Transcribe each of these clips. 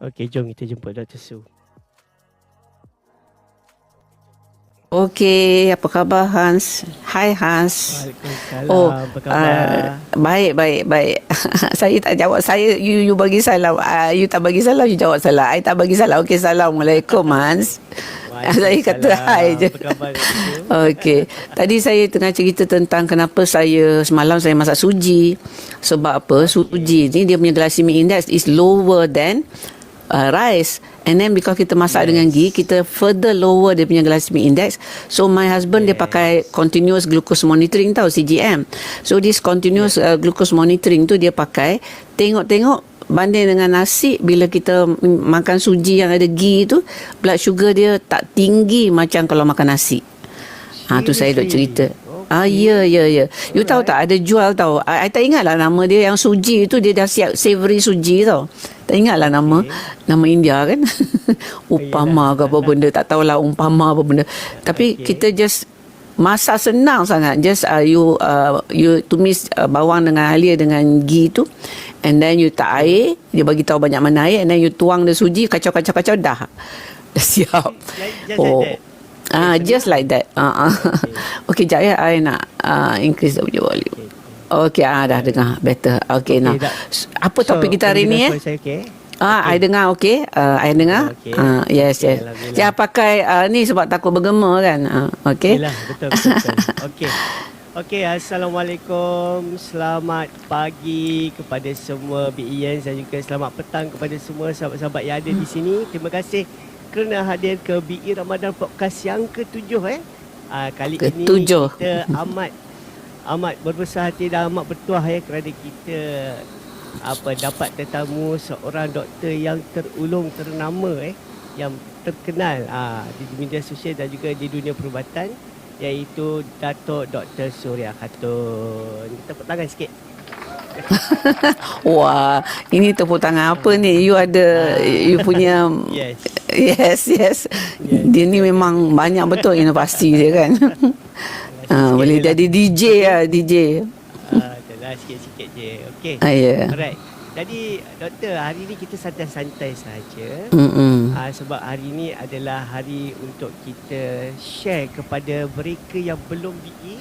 Okey, jom kita jemput Dr. Su. Okey, apa khabar Hans? Hai Hans. Waalaikumsalam. Apa khabar? Baik. Saya tak jawab. You bagi salam. You tak bagi salam, you jawab salam. I tak bagi salam. Okey, Assalamualaikum Hans. Saya kata hai je. Apa khabar Dr. Su? Okey. Tadi saya tengah cerita tentang kenapa semalam saya masak suji. Sebab apa? Suji ni dia punya glycemic index is lower than rice. And then because kita masak dengan ghee, kita further lower dia punya glycemic index. So my husband dia pakai continuous glucose monitoring tau, CGM. So this continuous glucose monitoring tu dia pakai tengok banding dengan nasi. Bila kita makan suji yang ada ghee tu, blood sugar dia tak tinggi macam kalau makan nasi. Tu saya duk cerita. Ya. You tahu tak, ada jual tau. I tak ingat lah nama dia, yang suji tu dia dah siap savory suji tau. Tak ingat lah nama India kan. Upama ke apa benda, tak tahulah umpama apa benda. Tapi kita just masak senang sangat. Just you tumis bawang dengan halia dengan ghee tu, and then you tak air, dia bagi tahu banyak mana air, and then you tuang the suji, kacau dah siap. Just like that. Okay, jap ya, I nak increase the volume. Okay, dah dengar better. Okay, now. Apa topik kita hari ni I dengar, okay. I dengar. Yes. Jangan pakai ni sebab takut bergema kan. Okay. Yalah, betul. Okey, Assalamualaikum. Selamat pagi kepada semua BEN dan juga selamat petang kepada semua sahabat-sahabat yang ada di sini. Terima kasih kerana hadir ke BE Ramadan Podcast yang ke-7 kali ini kita amat berbesar hati dan amat bertuah kerana kita dapat tetamu seorang doktor yang terulung ternama yang terkenal di media sosial dan juga di dunia perubatan, iaitu Datuk Dr. Suria Khatun. Kita tepuk tangan sikit. Wah, ini tepuk tangan apa ni? You ada you punya Yes. Dia ni memang banyak betul inovasi dia kan. Boleh jadi DJ DJ. Adalah sikit-sikit je. Okey. Alright. Jadi doktor, hari ni kita santai-santai saja. Sebab hari ni adalah hari untuk kita share kepada mereka yang belum BE,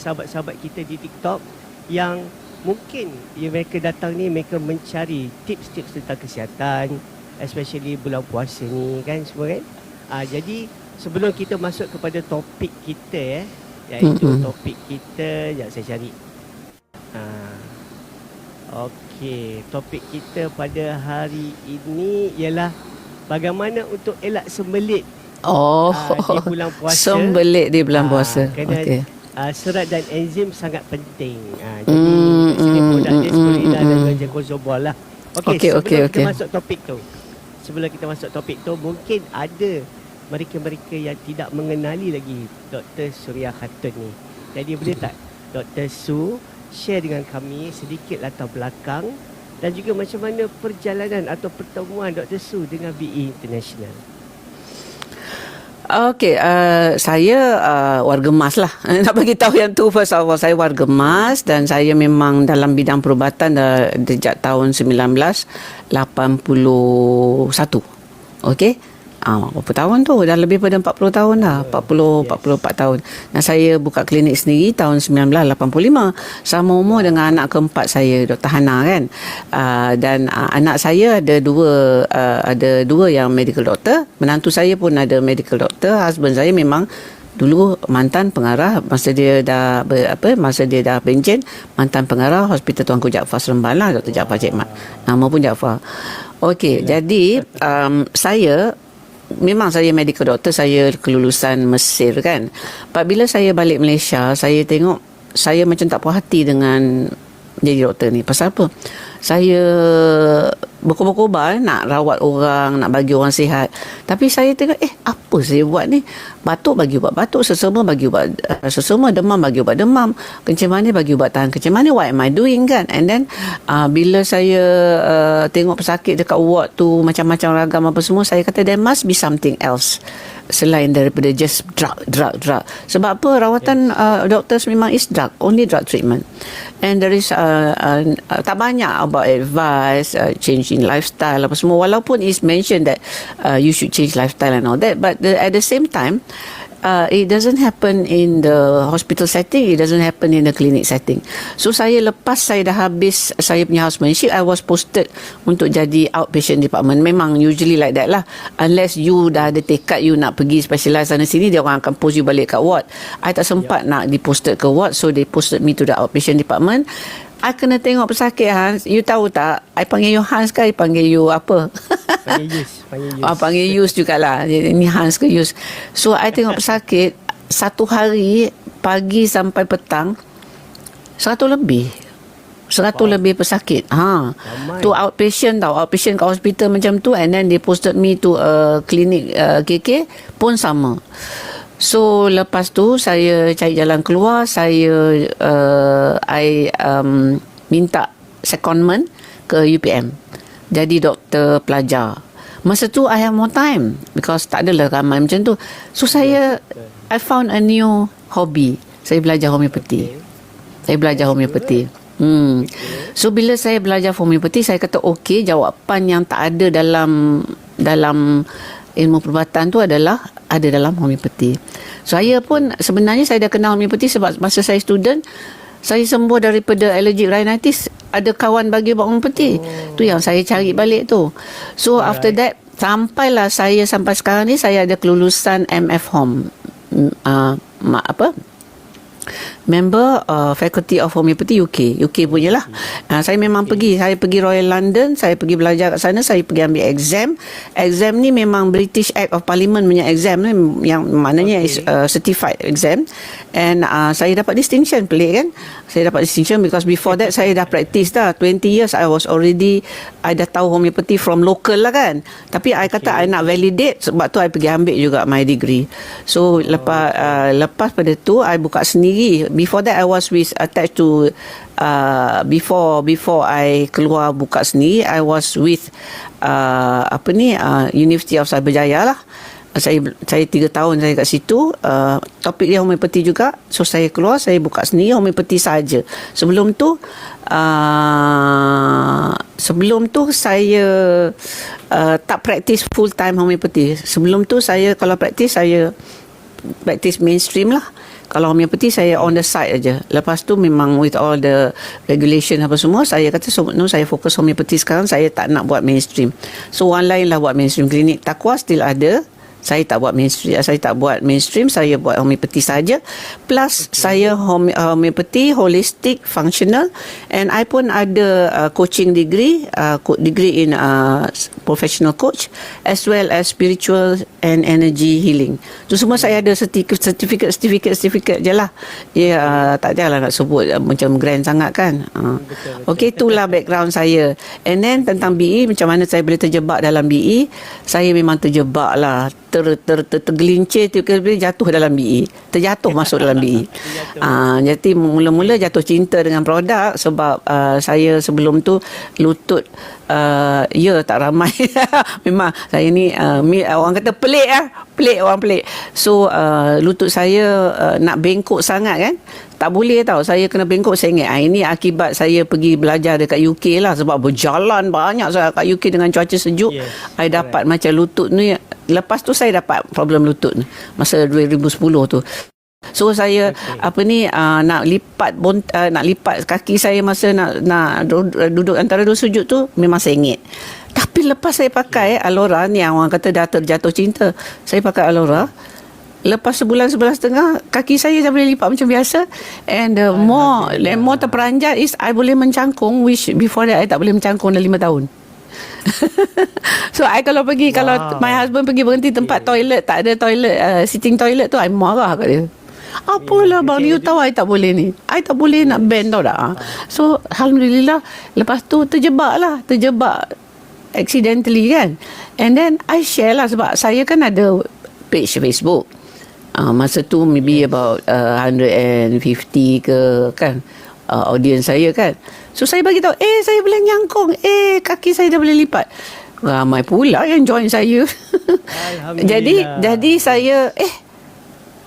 sahabat-sahabat kita di TikTok yang mungkin mereka datang ni, mereka mencari tips-tips tentang kesihatan, especially bulan puasa ni kan semua kan. Jadi sebelum kita masuk kepada topik kita iaitu topik kita, sekejap saya cari. Okey, topik kita pada hari ini ialah bagaimana untuk elak sembelit di bulan puasa. Sembelit di bulan puasa. Okey. Serat dan enzim sangat penting. Jadi sini produk dia spirulina dan juga jengkozobol lah. Okey, kita masuk topik tu. Sebelum kita masuk topik tu, mungkin ada mereka-mereka yang tidak mengenali lagi Dr. Suria Khatun ni. Jadi boleh tak Dr. Su share dengan kami sedikit latar belakang dan juga macam mana perjalanan atau pertemuan Dr. Su dengan BE International? Okey, saya warga emas lah. Nak bagi tahu yang tu first of all, saya warga emas dan saya memang dalam bidang perubatan sejak tahun 1981. Okey. Berapa tahun tu? Dah lebih pada 40 tahun dah. 44 tahun. Dan saya buka klinik sendiri tahun 1985. Sama umur dengan anak keempat saya, Dr. Hana kan. Dan anak saya ada dua yang medical doctor. Menantu saya pun ada medical doctor. Husband saya memang dulu mantan pengarah masa dia dah pencen, mantan pengarah Hospital Tuanku Jaafar Seremban lah, Dr. Jaafar Cik Mat. Nama pun Jaafar. Okey, jadi memang saya medical doctor, saya kelulusan Mesir kan. Apabila saya balik Malaysia, saya tengok saya macam tak puas hati dengan jadi doktor ni. Pasal apa? Saya berkobar-kobar nak rawat orang, nak bagi orang sihat. Tapi saya tengok apa saya buat ni? Batuk bagi ubat batuk, sesama bagi ubat sesama, demam bagi ubat demam, kencing manis bagi ubat tahan kencing manis. What am I doing kan? And then bila saya tengok pesakit dekat ward tu macam-macam ragam apa semua, saya kata there must be something else. selain daripada just drug. Sebab apa, rawatan doctors memang is only drug treatment. And there is tak banyak about advice, change in lifestyle apa semua, walaupun it's mentioned that you should change lifestyle and all that, but at the same time it doesn't happen in the hospital setting, it doesn't happen in the clinic setting. So saya lepas saya dah habis saya punya housemanship, I was posted untuk jadi outpatient department. Memang usually like that lah, unless you dah ada tekad you nak pergi specialize sana sini, dia orang akan post you balik kat ward. I tak sempat nak diposted ke ward, so they posted me to the outpatient department. I kena tengok pesakit, Hans. You tahu tak, I panggil you Hans ke I panggil you apa? Panggil Yus. Panggil Yus jugalah. Ini Hans ke Yus. So I tengok pesakit satu hari pagi sampai petang 100 lebih. 100 lebih pesakit. Tu outpatient tau. Outpatient kat hospital macam tu, and then they posted me to a clinic KK pun sama. So lepas tu saya cari jalan keluar, saya minta secondment ke UPM. Jadi doktor pelajar. Masa tu I have more time because tak adalah ramai macam tu. So I found a new hobby. Saya belajar homeopati. So bila saya belajar homeopati, saya kata okey, jawapan yang tak ada dalam ilmu perubatan tu adalah ada dalam homeopati. Saya pun sebenarnya saya dah kenal homeopati sebab masa saya student, saya sembuh daripada allergic rhinitis. Ada kawan bagi buat homeopati. Tu yang saya cari balik tu. So after that, sampailah saya sampai sekarang ni, saya ada kelulusan MF Home. Member Faculty of Homeopathy UK punya lah. Saya memang pergi Royal London, saya pergi belajar kat sana, saya pergi ambil exam ni memang British Act of Parliament punya exam ni, yang maknanya is certified exam, and saya dapat distinction. Pelik kan, saya dapat distinction because before that saya dah practice dah 20 years. I dah tahu homeopathy from local lah kan, tapi I kata I nak validate, sebab tu I pergi ambil juga my degree. So lepas pada tu I buka sendiri. Before that I was attached to before I keluar buka sendiri, I was with University of Cyberjaya lah. Saya 3 tahun saya kat situ. Topik dia homeopati juga. So saya keluar, saya buka sendiri homeopati saja. Sebelum tu saya tak praktis full time homeopati. Sebelum tu saya kalau praktis, saya praktis mainstream lah. Kalau homeopati saya on the side aja. Lepas tu memang with all the regulation apa semua, saya kata saya fokus homeopati sekarang, saya tak nak buat mainstream. So orang lain lah buat mainstream. Klinik Taqwa still ada. Saya tak buat mainstream, saya buat homeopati saja. Plus saya homeopati, holistic, functional, and I pun ada coaching degree in professional coach, as well as spiritual and energy healing. Tu semua saya ada certificate je lah. Tak payahlah nak sebut macam grand sangat kan. Okey, itulah background saya. And then tentang BE, macam mana saya boleh terjebak dalam BE, saya memang terjebak lah. Tergelincir, jatuh dalam BE, terjatuh masuk dalam BE. Jadi mula-mula jatuh cinta dengan produk sebab saya sebelum tu lutut tak ramai. Memang saya ni orang kata pelik. So lutut saya nak bengkok sangat kan, tak boleh tau. Saya kena bengkok, saya ingat ini akibat saya pergi belajar dekat UK lah, sebab berjalan banyak saya kat UK dengan cuaca sejuk. I dapat macam lutut ni. Lepas tu saya dapat problem lutut ni masa 2010 tu. So saya nak lipat kaki saya masa nak duduk antara dua sujud tu, memang sengit. Tapi lepas saya pakai Alora ni, orang kata dah terjatuh cinta, saya pakai Alora. Lepas sebulan setengah, kaki saya dah boleh lipat macam biasa. And more terperanjat is I boleh mencangkung, which before that I tak boleh mencangkung dah 5 tahun. So I kalau my husband pergi berhenti tempat toilet, tak ada toilet, sitting toilet tu, I marah kat dia. Apalah bang, you tahu I tak boleh ni, I tak boleh nak bend tau tak. So alhamdulillah, lepas tu terjebak accidentally kan. And then I share lah, sebab saya kan ada page Facebook. Masa tu maybe about 150 ke kan, audience saya kan. So saya bagi tahu, saya boleh nyangkung, kaki saya dah boleh lipat. ramai pula yang join saya. Alhamdulillah. jadi saya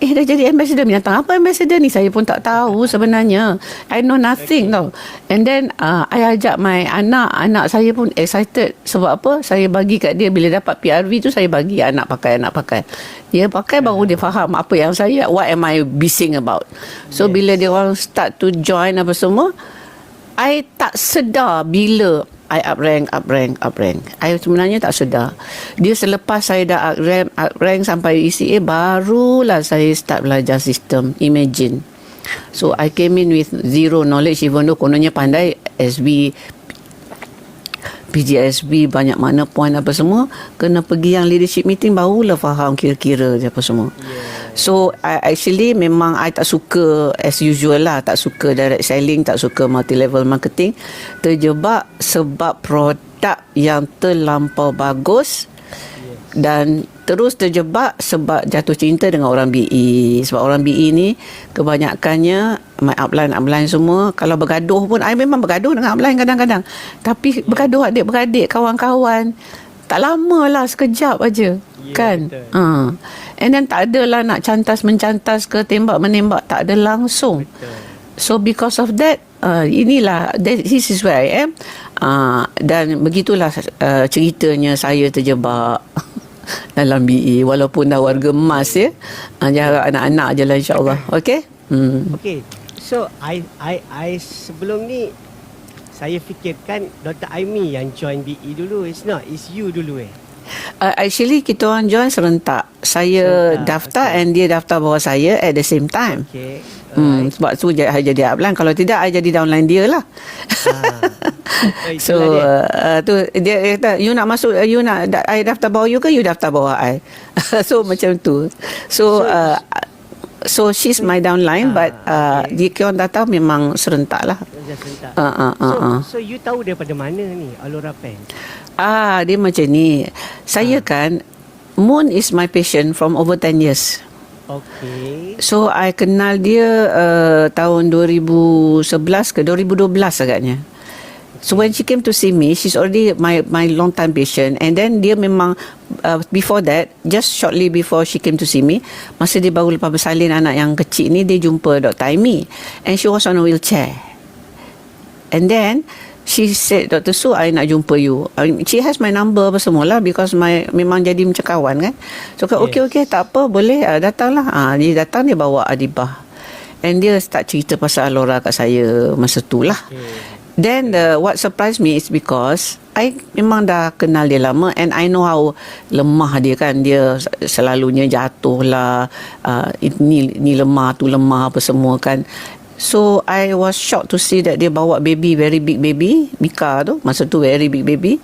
dah jadi ambassador. Binatang apa ambassador ni? Saya pun tak tahu sebenarnya. I know nothing tau. And then I ajak my anak saya pun excited. Sebab apa? Saya bagi kat dia, bila dapat PRV tu saya bagi anak pakai. Dia pakai baru dia faham apa yang saya, what am I bising about. So bila dia orang start to join apa semua, I tak sedar bila I up rank. I sebenarnya tak sedar. Dia selepas saya dah up rank sampai ECA, barulah saya start belajar sistem. Imagine. So I came in with zero knowledge, even though kononnya pandai SB, PGSB, banyak mana point apa semua. Kena pergi yang leadership meeting, barulah faham kira-kira apa semua. So actually memang I tak suka as usual lah. Tak suka direct selling, tak suka multi-level marketing. Terjebak sebab produk yang terlampau bagus. Dan terus terjebak sebab jatuh cinta dengan orang BE. Sebab orang BE ni kebanyakannya my upline semua, kalau bergaduh pun, I memang bergaduh dengan upline kadang-kadang. Tapi bergaduh adik-beradik, kawan-kawan, tak lama lah, sekejap aja. Kan? And then tak adalah nak cantas-mencantas ke tembak-menembak, tak ada langsung. So because of that, this is where I am. Dan begitulah ceritanya saya terjebak dalam BE, walaupun dah warga emas ya. Jarak anak-anak je lah, insyaAllah. Okay? Okay. So I sebelum ni saya fikirkan Dr. Aimi yang join BE dulu. It's not, it's you dulu Actually kita orang join serentak. Saya daftar and dia daftar bawah saya at the same time. Okay. Sebab tu I jadi upline. Kalau tidak I jadi downline dia lah. So tu dia kata, you nak masuk, you nak I daftar bawah you ke you daftar bawah I. So macam tu. So she's my downline, but dia orang dah tahu memang serentak lah. So you tahu daripada mana ni Alora Pen? Dia macam ni. Saya kan, Moon is my patient from over 10 years. Okay. So I kenal dia tahun 2011 ke 2012 agaknya. So when she came to see me, she's already my long time patient. And then dia memang before that, just shortly before she came to see me, masa dia baru lepas bersalin anak yang kecil ni, dia jumpa Dr. Aimi, and she was on a wheelchair. And then she said, Dr. Su, I nak jumpa you. She has my number apa semua lah, because memang jadi macam kawan kan. So okay, tak apa, boleh, datanglah. Dia datang, dia bawa Adibah. And dia start cerita pasal Alora kat saya masa tu lah. Then what surprised me is because I memang dah kenal dia lama, and I know how lemah dia kan. Dia selalunya jatuh lah, ni lemah, tu lemah apa semua kan. So I was shocked to see that dia bawa baby, very big baby, Mika tu, masa tu very big baby,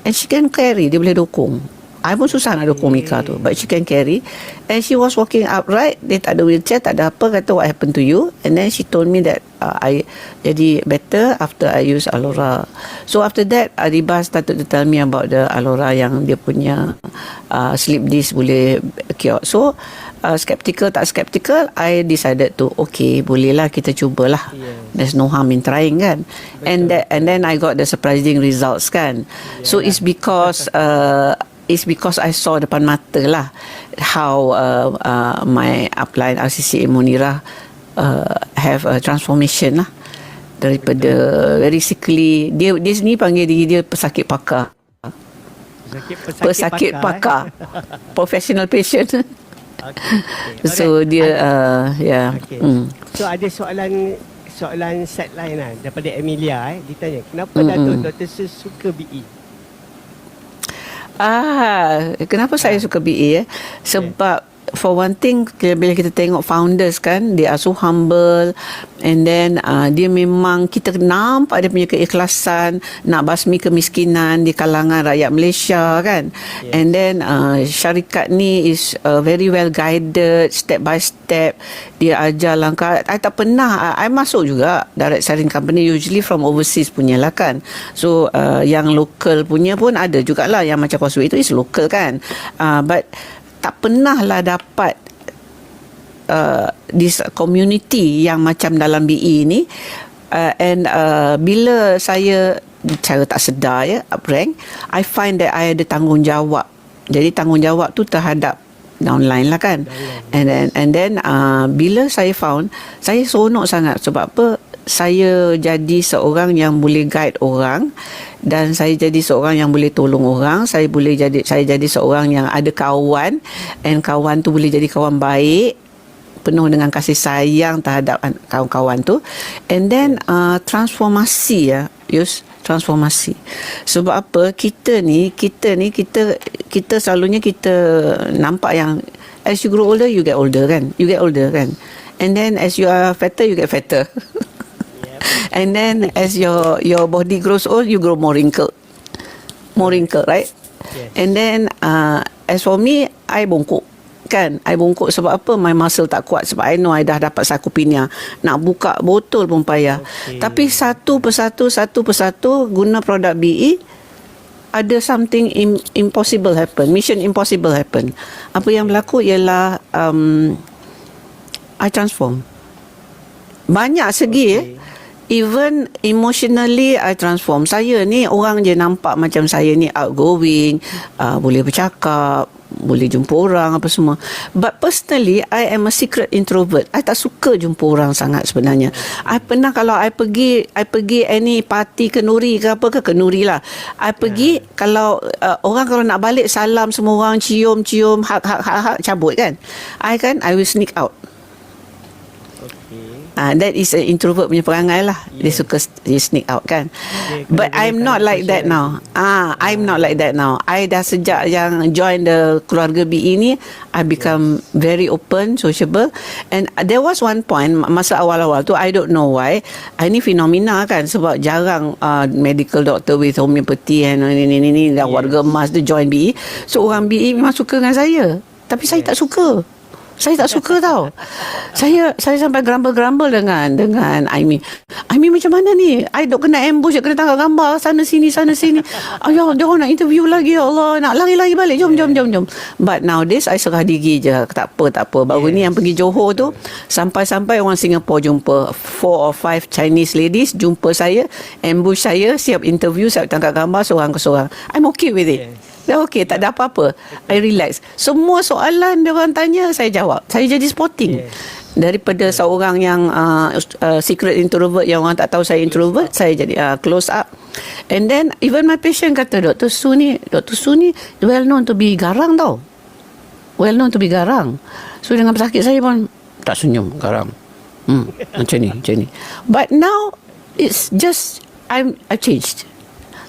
and she can carry, dia boleh dokong. I pun susah nak dukung Mika tu, but she can carry. And she was walking upright. Dia tak ada wheelchair, tak ada apa. Kata, what happened to you? And then she told me that I jadi better after I use Alora. So after that, Adibah started to tell me about the Alora yang dia punya sleep disc boleh cure. So skeptical tak skeptical, I decided to okay, bolehlah kita cubalah. There's no harm in trying kan. And then I got the surprising results kan. So it's because I saw depan mata lah how my upline RCCA Munirah have a transformation lah, daripada very sickly. Dia sini panggil diri dia pesakit pakar. Pesakit pakar. Professional patient. Okay. So dia okay. So ada soalan set lain lah daripada Emilia. Dia tanya, kenapa Datuk Dr. Su suka BE? Kenapa saya suka BE? Sebab for one thing, bila kita tengok founders kan, they are so humble, and then dia memang, kita nampak dia punya keikhlasan nak basmi kemiskinan di kalangan rakyat Malaysia kan. And then syarikat ni is very well guided, step by step. Dia ajar langkah. I tak pernah, I masuk juga direct selling company, usually from overseas punya lah kan. So yang local punya pun ada jugalah, yang macam Causeway itu is local kan. But tak pernah lah dapat this community yang macam dalam BE ni, bila saya cara tak sedar uprank, I find that I ada tanggungjawab. Jadi tanggungjawab tu terhadap downline lah kan. And then bila saya found, saya seronok sangat. Sebab apa? Saya jadi seorang yang boleh guide orang, dan saya jadi seorang yang boleh tolong orang. Saya jadi seorang yang ada kawan, and kawan tu boleh jadi kawan baik, penuh dengan kasih sayang terhadap kawan-kawan tu. And then transformasi transformasi. Sebab apa? Kita selalunya kita nampak yang as you grow older, you get older kan. And then as you are fatter, you get fatter. And then as your body grows old, you grow more wrinkled, right? Yes. And then as for me, I bongkok kan. I bongkok sebab apa? My muscle tak kuat. Sebab I know I dah dapat sarcopenia. Nak buka botol pun payah. Okay. Tapi satu persatu guna produk BE, ada something impossible happen. Mission impossible happen. Apa yang berlaku ialah I transform. Banyak segi even emotionally I transform. Saya ni orang je nampak macam saya ni outgoing, boleh bercakap, boleh jumpa orang apa semua. But personally I am a secret introvert. I tak suka jumpa orang sangat sebenarnya. I pernah kalau I pergi any party kenuri ke apa ke, kenuri lah. I pergi kalau orang kalau nak balik salam semua orang, cium hak cabut kan. I will sneak out. That is an introvert punya perangai lah. Dia suka dia sneak out kan. But I'm not like that now. I'm not like that now. I dah sejak yang join the keluarga BE ni, I become very open, sociable. And there was one point masa awal-awal tu, I don't know why, ini fenomena kan, sebab jarang medical doctor with homeopathy and ni dah warga emas tu join BE. So orang BE memang suka dengan saya. Tapi saya tak suka. Saya tak suka tau. Saya sampai gerambal-gerambal dengan Aimi. Aimi macam mana ni? I dok kena ambush, kena tangkap gambar sana sini. Ayah, dia orang nak interview lagi, ya Allah. Nak lari-lari balik. Jom. But nowadays I serah diri je. Tak apa. Baru ni yang pergi Johor tu, sampai orang Singapore jumpa 4 or 5 Chinese ladies jumpa saya, ambush saya, siap interview, siap tangkap gambar seorang ke seorang. I'm okay with it. Dah okey, tak ada apa-apa. I relax. Semua soalan dia orang tanya, saya jawab. Saya jadi sporting. Daripada seorang yang secret introvert, yang orang tak tahu saya introvert, saya jadi close up. And then even my patient kata, Dr. Su ni well known to be garang tau. Well known to be garang. So dengan pesakit saya pun tak senyum, garang. Macam ni. But now it's just I changed.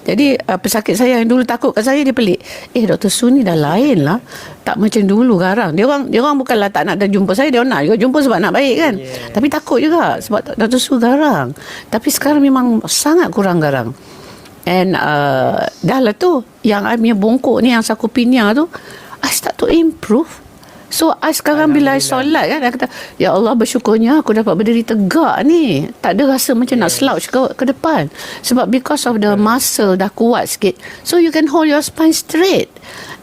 Jadi pesakit saya yang dulu takut kat saya, dia pelik. Dr. Su ni dah lain lah. Tak macam dulu garang. Dia orang bukanlah tak nak dah jumpa saya. Dia nak juga jumpa sebab nak baik kan. Tapi takut juga sebab Dr. Su garang. Tapi sekarang memang sangat kurang garang. And dah lah tu, yang I punya bongkok ni, yang sarcopenia tu, I start to improve. So I sekarang bila I solat kan, I kata, ya Allah, bersyukurnya aku dapat berdiri tegak ni. Tak ada rasa macam nak slouch ke depan. Sebab because of the muscle dah kuat sikit, so you can hold your spine straight.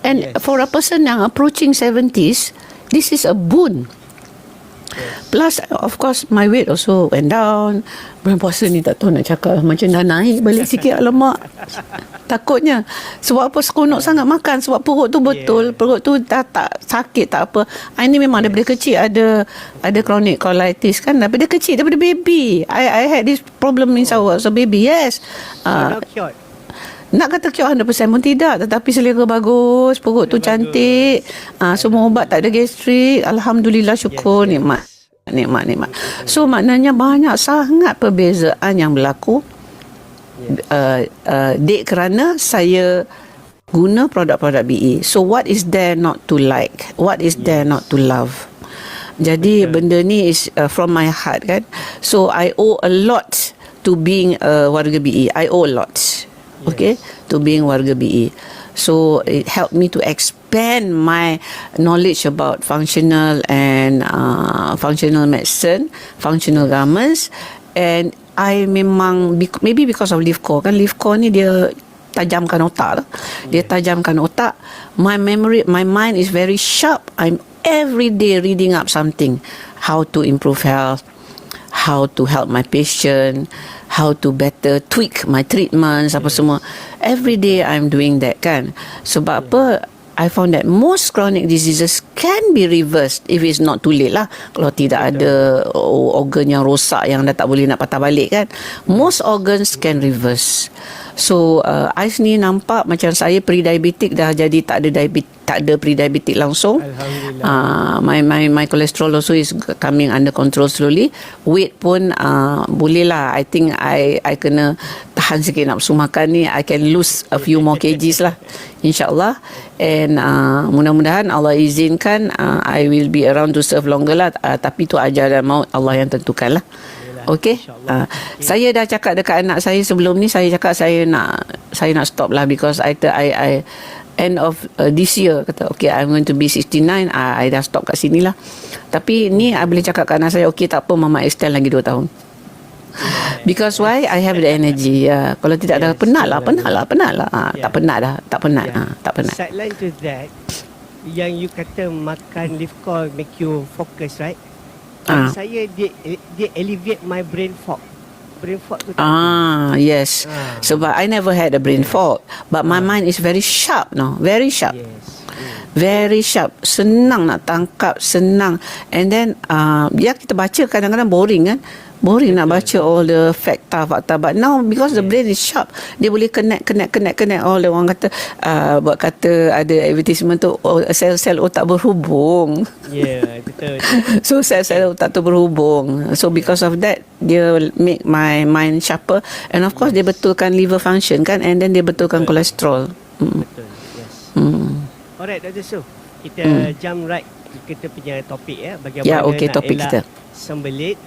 And for a person yang approaching 70s, this is a boon. Plus of course my weight also went down. Bulan puasa ni tak tahu nak cakap, macam dah naik balik sikit. Alamak, takutnya. Sebab apa, seronok sangat makan. Sebab perut tu betul, perut tu dah tak sakit, tak apa. Ini memang daripada kecil ada chronic colitis kan, daripada kecil, daripada baby. I had this problem in I was a baby. Yes. Nak kata cure 100% pun tidak, tetapi selera bagus, perut tu cantik, semua ubat, tak ada gastrik. Alhamdulillah, syukur, nikmat. So maknanya banyak sangat perbezaan yang berlaku kerana saya guna produk-produk BE. So what is there not to like? What is there not to love? Jadi benda ni is from my heart kan. So I owe a lot to being warga BE. I owe a lot. Okay, to being warga BE. So it helped me to expand my knowledge about functional and functional medicine, functional garments. And I memang, maybe because of Livcore kan, Livcore ni dia tajamkan otak lah. Dia tajamkan otak. My mind is very sharp. I'm every day reading up something, how to improve health, how to help my patient, how to better tweak my treatments, apa semua. Every day I'm doing that kan. Sebab apa? I found that most chronic diseases can be reversed if it's not too late lah. Kalau tidak ada organ yang rosak yang dah tak boleh nak patah balik kan. Most organs can reverse. So I sendiri nampak macam saya pre-diabetic dah jadi tak ada pre-diabetic langsung. Alhamdulillah. My cholesterol also is coming under control slowly. Weight pun boleh lah. I think I kena tahan sikit nafsu makan ni. I can lose a few more kgs lah, InsyaAllah. And mudah-mudahan Allah izinkan I will be around to serve longer lah. Tapi tu ajaran maut Allah yang tentukan lah. Okay. Saya dah cakap dekat anak saya sebelum ni, saya cakap saya nak stop lah, because I end of this year kata okay, I'm going to be 69. I dah stop kat sini lah. Tapi ni I boleh cakap kat anak saya, okay tak apa, Mama extend lagi 2 tahun. Because why? I have the energy. Kalau tidak dah penat lah. Tak penat. Sideline to that, yang you kata makan leaf call make you focus, right? Saya dia alleviate my brain fog. Brain fog tu yes. Sebab I never had a brain fog, but my mind is very sharp now. Very sharp. Yes. Very sharp. Senang nak tangkap, senang. And then kita baca kadang-kadang boring kan. Boring nak baca all the fakta. But now because the brain is sharp, dia boleh connect all the orang kata buat kata ada advertisement tu, sel-sel otak berhubung. Betul. So sel-sel otak tu berhubung. So because of that, dia make my mind sharper. And of course dia betulkan liver function kan. And then dia betulkan kolesterol. Betul. Yes. Alright, Dr. Su, kita jump right kita punya topik ya. Bagaimana nak topik elak kita sembelit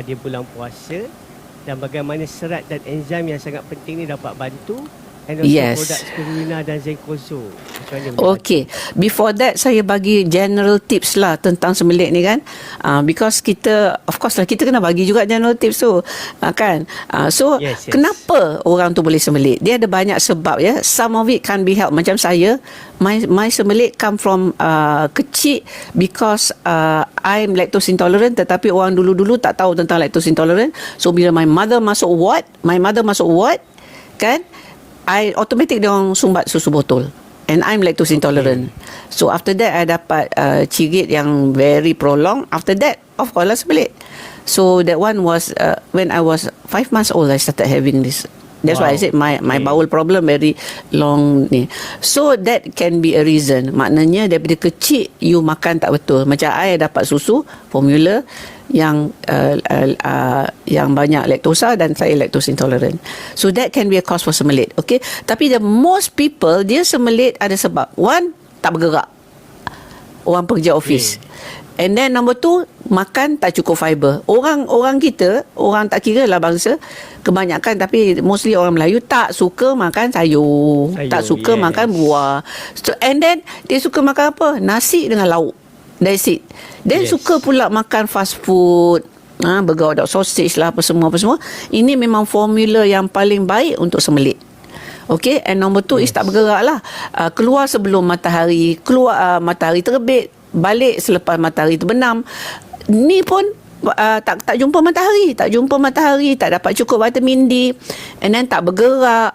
di bulan puasa, dan bagaimana serat dan enzim yang sangat penting ni dapat bantu, and also produk spirulina dan zenkozo. Okay, before that saya bagi general tips lah tentang sembelit ni kan. Because kita, of course lah, kita kena bagi juga general tips tu kan. Yes. Kenapa orang tu boleh sembelit? Dia ada banyak sebab ya. Some of it can be helped. Macam saya, my sembelit come from kecil because I'm lactose intolerant, tetapi orang dulu-dulu tak tahu tentang lactose intolerant. So bila my mother masuk ward kan, I automatic dia orang sumbat susu botol. And I'm lactose intolerant. So after that I dapat cirit yang very prolonged. After that, of course lah sembelit. So that one was when I was 5 months old, I started having this. That's why I said my bowel problem very long ni. So that can be a reason. Maknanya daripada kecil you makan tak betul. Macam I dapat susu formula yang banyak laktosa, dan saya lactose intolerant. So that can be a cause for sembelit. Okay. Tapi the most people dia sembelit ada sebab. One, tak bergerak. Orang pekerja office. And then number 2, makan tak cukup fiber. Orang kita, orang tak kira lah bangsa, kebanyakan, tapi mostly orang Melayu tak suka makan sayur, tak suka makan buah. So, and then dia suka makan apa? Nasi dengan lauk. That's it. Then suka pula makan fast food, burger, hot dog, sausage lah, apa semua. Ini memang formula yang paling baik untuk sembelit. Okay. And number 2 is tak bergerak lah. Keluar sebelum matahari, matahari terbit, balik selepas matahari terbenam. Ni pun tak jumpa matahari, tak dapat cukup vitamin D, and then tak bergerak.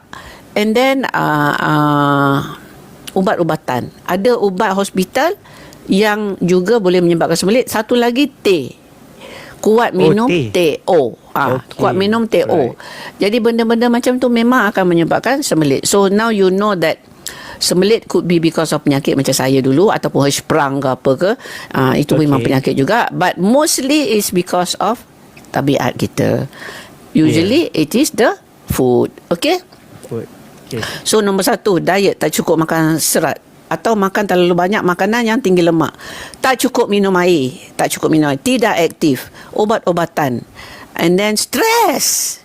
And then ubat-ubatan. Ada ubat hospital yang juga boleh menyebabkan sembelit. Satu lagi teh. Kuat minum teh. Kuat minum teh. Jadi benda-benda macam tu memang akan menyebabkan sembelit. So now you know that sembelit could be because of penyakit macam saya dulu, ataupun Hirschsprung ke apa ke. Itu memang penyakit juga. But mostly is because of tabiat kita. Usually it is the food. Okay? Food. Okay. So nombor 1, diet tak cukup makan serat, atau makan terlalu banyak makanan yang tinggi lemak. Tak cukup minum air. Tidak aktif. Obat-obatan. And then stress.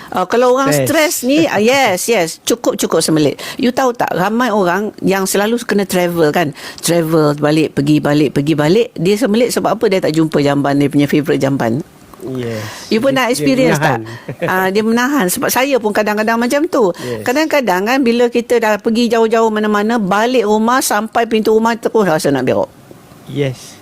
Kalau orang stres ni, yes, cukup sembelit. You tahu tak, ramai orang yang selalu kena travel kan. Travel balik, pergi balik. Dia sembelit sebab apa? Dia tak jumpa jamban, dia punya favourite jamban. Yes. You pernah experience tak? Dia menahan. Sebab saya pun kadang-kadang macam tu. Kadang-kadang kan bila kita dah pergi jauh-jauh mana-mana, balik rumah sampai pintu rumah terus rasa nak berak. Yes.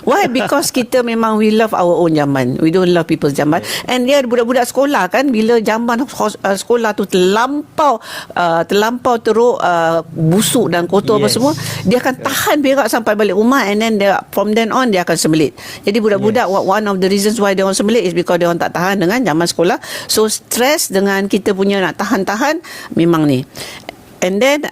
Why? Because kita memang we love our own jamban. We don't love people's jamban. And dia budak-budak sekolah kan, bila jamban sekolah tu terlampau teruk, busuk dan kotor apa Yes. semua, dia akan tahan berak sampai balik rumah, and then from then on dia akan sembelit. Jadi budak-budak, one of the reasons why dia orang sembelit is because dia orang tak tahan dengan jamban sekolah. So stress dengan kita punya nak tahan-tahan memang ni. And then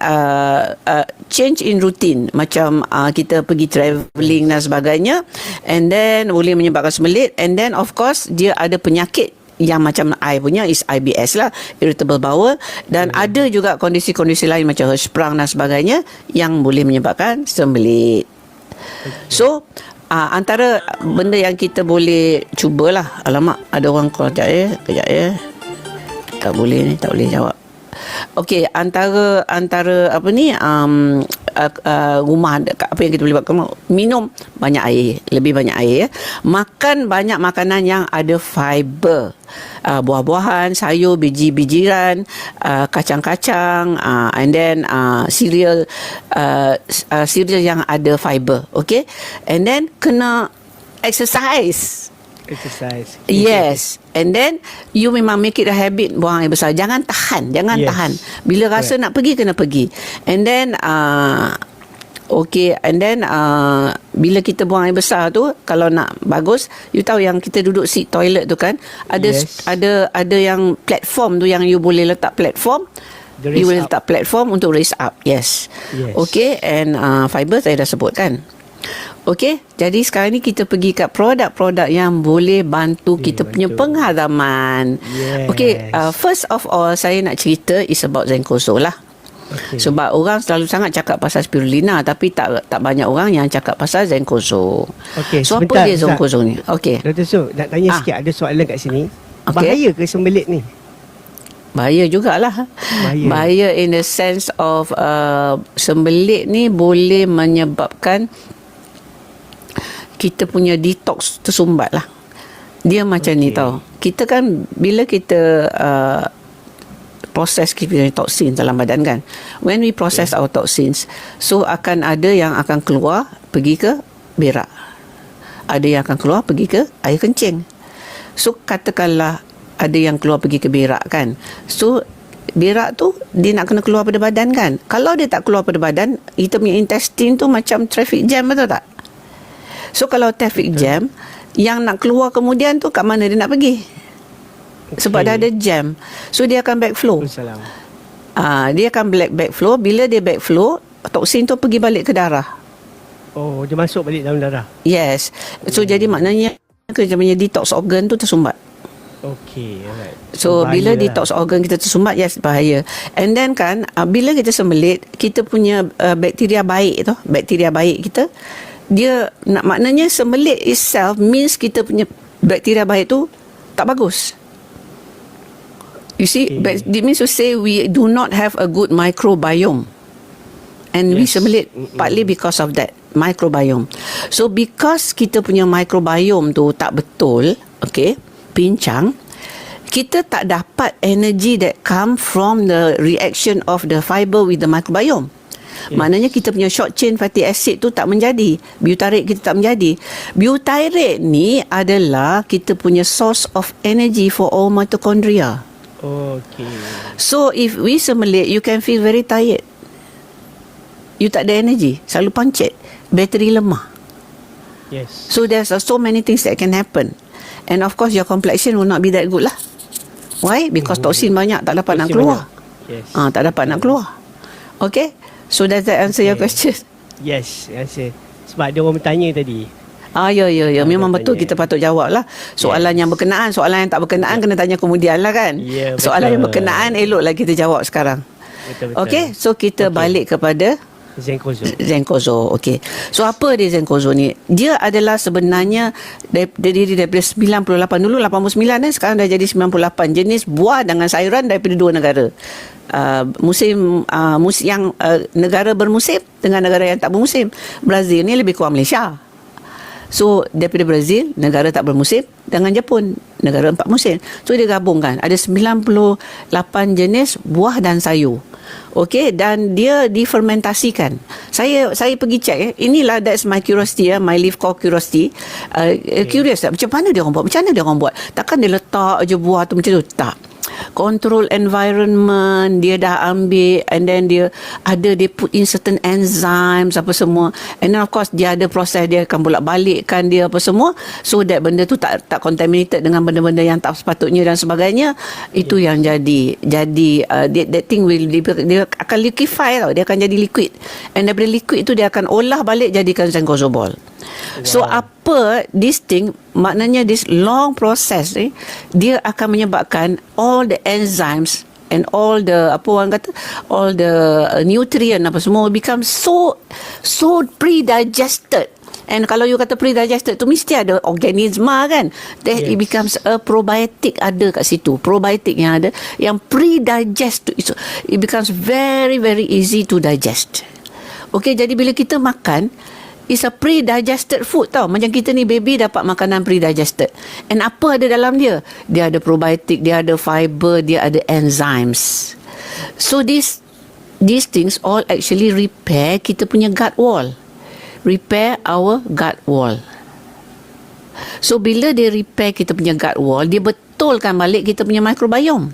change in routine, macam kita pergi travelling dan sebagainya, and then boleh menyebabkan sembelit. And then of course dia ada penyakit yang macam I punya is IBS lah, irritable bowel, dan ada juga kondisi-kondisi lain macam Hirschsprung dan sebagainya yang boleh menyebabkan sembelit. So antara benda yang kita boleh cubalah. Alamak, ada orang call. Kejap ya. Tak boleh jawab. Okey, antara apa ni, rumah, apa yang kita boleh buat, minum banyak air, lebih banyak air ya. Makan banyak makanan yang ada fiber, buah-buahan, sayur, biji-bijiran, kacang-kacang, and then cereal yang ada fiber. Okey, and then kena exercise. Yes. And then you memang make it a habit buang air besar. Jangan tahan. Yes. Tahan. Bila rasa nak pergi, kena pergi. And then bila kita buang air besar tu, kalau nak bagus, you tahu yang kita duduk seat toilet tu kan, ada Yes. ada yang platform tu yang you boleh letak platform. The raise You boleh up. letak platform untuk raise up. Yes. Okay. And fiber saya dah sebut kan. Okey, jadi sekarang ni kita pergi kat produk-produk yang boleh bantu kita punya penghadaman. Yes. Okey, first of all saya nak cerita is about Zenkoso lah. Okay. Sebab orang selalu sangat cakap pasal spirulina, tapi tak banyak orang yang cakap pasal Zenkoso. Okey, So sebentar, apa dia Ustaz. Zenkoso ni? Okey. Dr. Su, nak tanya sikit, ada soalan kat sini. Okey. Bahaya ke sembelit ni? Bahaya jugalah. Bahaya in the sense of sembelit ni boleh menyebabkan kita punya detox tersumbat lah. Dia macam ni tau. Kita kan bila kita proses kita punya toksin dalam badan kan, when we process our toxins, so akan ada yang akan keluar pergi ke berak, ada yang akan keluar pergi ke air kencing. So katakanlah ada yang keluar pergi ke berak kan, so berak tu dia nak kena keluar pada badan kan. Kalau dia tak keluar pada badan, kita punya intestine tu macam traffic jam, betul tak? So kalau traffic jam, yang nak keluar kemudian tu kat mana dia nak pergi? Sebab dah ada jam. So dia akan backflow. Dia akan backflow. Bila dia backflow, toksin tu pergi balik ke darah. Oh, dia masuk balik dalam darah. Yes. So jadi maknanya kerja punya detox organ tu tersumbat. Okay, alright. So bila detox organ kita tersumbat, yes, bahaya. And then kan, bila kita sembelit, kita punya bakteria baik tu, bakteria baik kita, dia maknanya sembelit itself means kita punya bakteria baik tu tak bagus. You see, it means to say we do not have a good microbiome, and we sembelit partly because of that microbiome. So because kita punya microbiome tu tak betul, okay, pincang, kita tak dapat energy that come from the reaction of the fiber with the microbiome. Maknanya kita punya short chain fatty acid tu tak menjadi. Butyrate kita tak menjadi. Butyrate ni adalah kita punya source of energy for all mitochondria. Okay. So if we sembelit, you can feel very tired. You tak ada energy, selalu pancit, bateri lemah. Yes. So there's so many things that can happen. And of course your complexion will not be that good lah. Why? Because toksin banyak, tak dapat nak keluar. Yes. Tak dapat nak keluar. Okay? So does that answer your question? Yes, answer. Sebab ada orang bertanya tadi. Ya. Memang betul, tanya. kita patut jawab lah. Soalan yang berkenaan, soalan yang tak berkenaan kena tanya kemudian lah kan. Ya, Soalan yang betul. berkenaan eloklah kita jawab sekarang. Betul. Okay, so kita balik kepada Zenkoso. Okay. So apa dia Zenkoso ni? Dia adalah sebenarnya terdiri daripada 98, dulu 89 dan sekarang dah jadi 98 jenis buah dengan sayuran daripada dua negara. Musim yang negara bermusim dengan negara yang tak bermusim. Brazil ni lebih kurang Malaysia. So daripada Brazil, negara tak bermusim, dengan Jepun, negara 4 musim. So dia gabungkan ada 98 jenis buah dan sayur. Okey, dan dia difermentasikan. Saya pergi check inilah, that's my curiosity, my live core curiosity. Curious tak, macam mana dia orang buat? Takkan dia letak je buah tu macam tu? Tak. Control environment dia dah ambil, and then dia put in certain enzymes apa semua, and then of course dia ada proses, dia akan bolak-balikkan dia apa semua, so that benda tu tak contaminated dengan benda-benda yang tak sepatutnya dan sebagainya. Itu yang jadi that thing dia akan liquefy tau, dia akan jadi liquid, and daripada liquid tu dia akan olah balik jadikan zenkozobol. So apa this thing, maknanya this long process dia akan menyebabkan all the enzymes and all the all the nutrient apa semua become so pre-digested. And kalau you kata pre-digested tu mesti ada organisma kan, then it becomes a probiotic ada kat situ, probiotic yang ada yang pre-digest, it becomes very very easy to digest. Okay, jadi bila kita makan, it's a pre-digested food tau. Macam kita ni baby dapat makanan pre-digested. And apa ada dalam dia? Dia ada probiotic, dia ada fiber, dia ada enzymes. So these things all actually repair kita punya gut wall. Repair our gut wall. So bila dia repair kita punya gut wall, dia betulkan balik kita punya microbiome.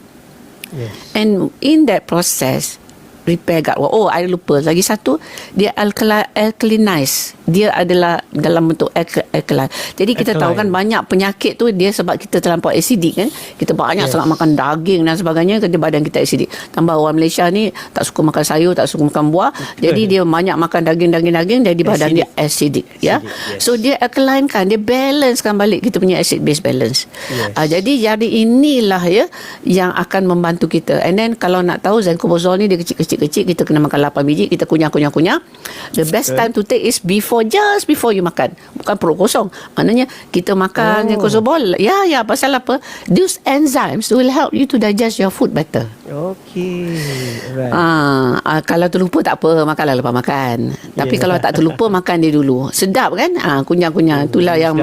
Yes. And in that process, repair gut wall. Oh, I lupa. Lagi satu, dia alkalinize. Dia adalah dalam bentuk alkaline. Jadi kita tahu kan banyak penyakit tu dia sebab kita terlampau acidic kan. Kita banyak sangat makan daging dan sebagainya, kerana badan kita acidic. Tambah orang Malaysia ni tak suka makan sayur, tak suka makan buah. Jadi dia banyak makan daging, jadi badan dia acidic. Ya. Yes. So dia alkaline kan, dia balancekan balik kita punya acid base balance. Yes. Jadi inilah ya yang akan membantu kita. And then kalau nak tahu zenkozol ni dia kecil-kecil, kita kena makan 8 biji, kita kunyah. The best time to take is just before you makan. Bukan perut kosong. Maknanya kita makan zenkozol. Ya, pasal apa? Those enzymes will help you to digest your food better. Okay. Right. Kalau terlupa tak apa, makanlah lepas makan. Tapi kalau tak terlupa, makan dia dulu. Sedap kan? Kunyah-kunyah. Itulah yang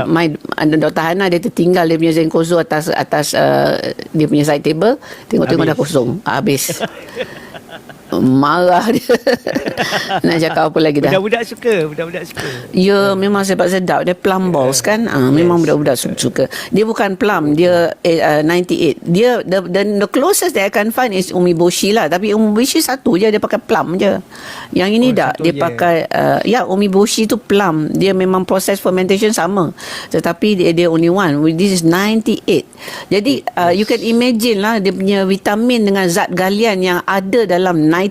Dr. Hana dia tertinggal dia punya zenkozol atas dia punya side table. Tengok-tengok dah kosong. Habis. Marah dia. Nak cakap apa lagi dah. Budak-budak suka. Ya, memang sedap. Dia plum balls kan. Memang budak-budak suka. Dia bukan plum, dia 98. Dia the closest that I can find is umeboshi lah. Tapi umeboshi satu je, dia pakai plum je. Yang ini tak, dia pakai umeboshi tu plum. Dia memang proses fermentation sama. Tetapi dia only one. This is 98. Jadi you can imagine lah dia punya vitamin dengan zat galian yang ada dalam 98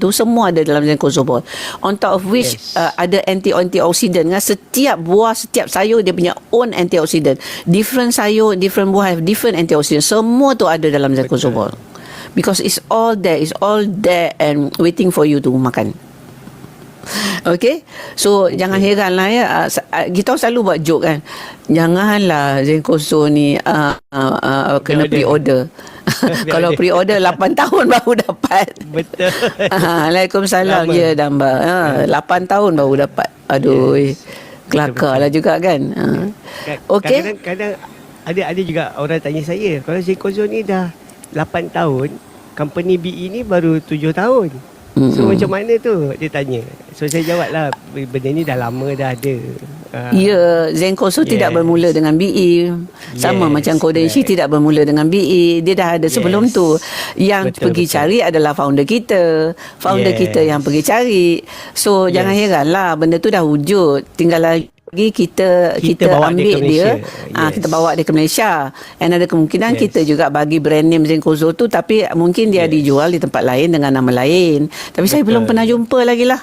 tu semua ada dalam zenkozol. On top of which ada antioxidant kan. Setiap buah, setiap sayur dia punya own antioxidant. Different sayur, different buah have different antioxidant. Semua tu ada dalam zenkozol. Because it's all there and waiting for you to makan. Okay, so jangan heran lah ya. Kita selalu buat joke kan, janganlah zenkozol ni kena pre-order. Kalau pre-order 8 tahun baru dapat. Betul. Waalaikumsalam. Ya, Damba. 8 tahun baru dapat. Aduh, kelakar lah juga kan. Okay. Kadang-kadang ada juga orang tanya saya, kalau zenkozol ni dah 8 tahun, company BE ni baru 7 tahun. So macam mana tu, dia tanya. So saya jawab lah, benda ni dah lama dah ada. Ya, zenkozol tidak bermula dengan BE. Sama macam Kodenshi tidak bermula dengan BE. Dia dah ada sebelum tu. Yang pergi cari adalah founder kita. Kita yang pergi cari. So jangan heranlah, benda tu dah wujud. Tinggal lagi kita ambil dia, kita bawa dia ke Malaysia, and ada kemungkinan kita juga bagi brand name zenkozol tu, tapi mungkin dia dijual di tempat lain dengan nama lain. Tapi saya belum pernah jumpa lagi lah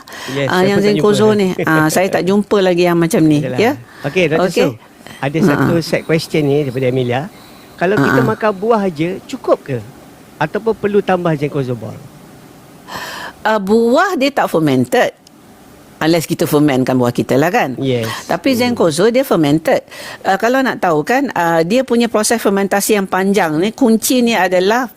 yang zenkozol ni. Saya tak jumpa lagi yang macam ni. Ya. Okey, Dr. Su, ada satu set question ni daripada Amelia. Kalau kita makan buah aja cukup ke, ataupun perlu tambah zenkozol? Buah dia tak fermented, unless kita fermentkan buah kita lah kan. Yes. Tapi zenkozol dia fermented. Kalau nak tahu kan, dia punya proses fermentasi yang panjang ni, kunci ni adalah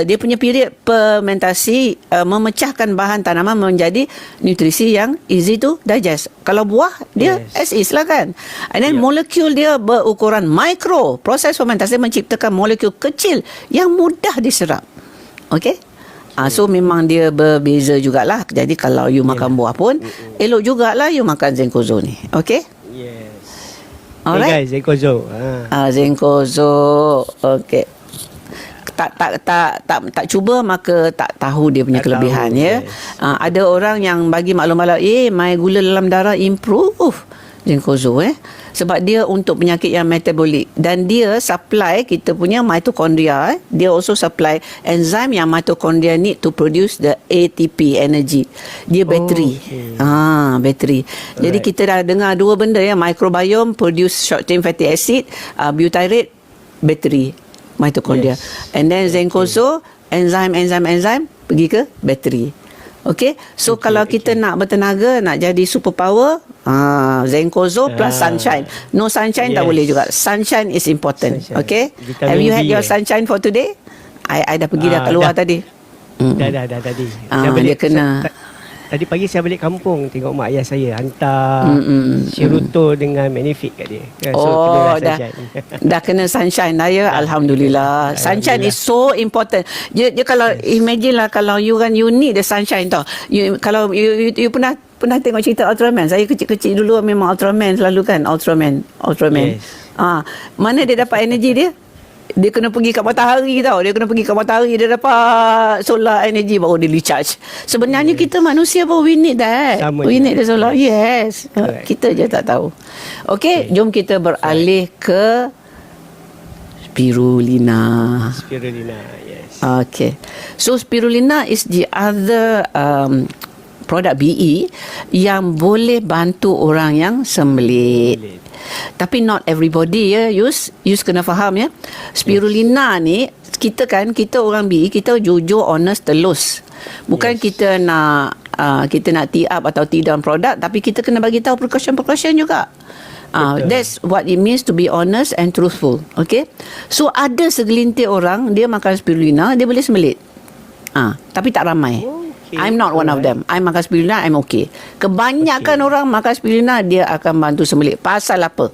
dia punya period fermentasi memecahkan bahan tanaman menjadi nutrisi yang easy to digest. Kalau buah dia as is lah kan. And then molekul dia berukuran mikro. Proses fermentasi menciptakan molekul kecil yang mudah diserap. Okay? So memang dia berbeza jugalah. Jadi kalau you makan buah pun, elok jugalah you makan Zenkozo ni. Okay? Yes. Alright. Guys, Zenkozo. Zenkozo. Okay. Tak cuba maka tak tahu dia punya Tak kelebihan tahu, ya. yes. Ada orang yang bagi maklum-maklum, my gula dalam darah improve Zenkozo sebab dia untuk penyakit yang metabolik dan dia supply kita punya mitochondria. Dia also supply enzim yang mitochondria need to produce the ATP energy. Dia bateri. Bateri. Jadi kita dah dengar dua benda ya, microbiome produce short chain fatty acid, butyrate bateri mitochondria. Yes. And then Zenkozo enzim pergi ke bateri. Okay, so kalau kita nak bertenaga, nak jadi superpower, Zenkozo plus sunshine. No sunshine tak boleh juga. Sunshine is important. Sunshine. Okay, Vitamin have you had D, your sunshine for today? I dah pergi dah keluar dah. tadi. Dah tadi. Saya Dia kena. Tadi pagi saya balik kampung tengok mak ayah saya hantar Shiruto dengan Magnific kat dia. Kan? Dah kena sunshine dah ya. Alhamdulillah. Sunshine is so important. Dia kalau imagine lah kalau you need the sunshine tau. Kalau you pernah tengok cerita Ultraman. Saya kecil-kecil dulu memang Ultraman selalu kan. Ultraman. Yes. Mana dia dapat energi dia? Dia kena pergi kat matahari tau. Dia dapat solar energy baru dia recharge. Sebenarnya kita manusia pun we need that. We need the solar. Yes. Kita je tak tahu. Okay, jom kita beralih ke spirulina. Yes. Okay. So spirulina is the other produk BE yang boleh bantu orang yang sembelit. Tapi not everybody ya, Yus kena faham ya. Spirulina ni kita orang BE, kita jujur, honest, telus. Bukan kita nak tee up atau tee down produk, tapi kita kena bagi tahu precaution juga. That's what it means to be honest and truthful. Okay. So ada segelintir orang dia makan spirulina, dia boleh sembelit. Tapi tak ramai. I'm not one of them. I makan spirulina, I'm okay. Kebanyakan orang makan spirulina, dia akan bantu sembelit. Pasal apa?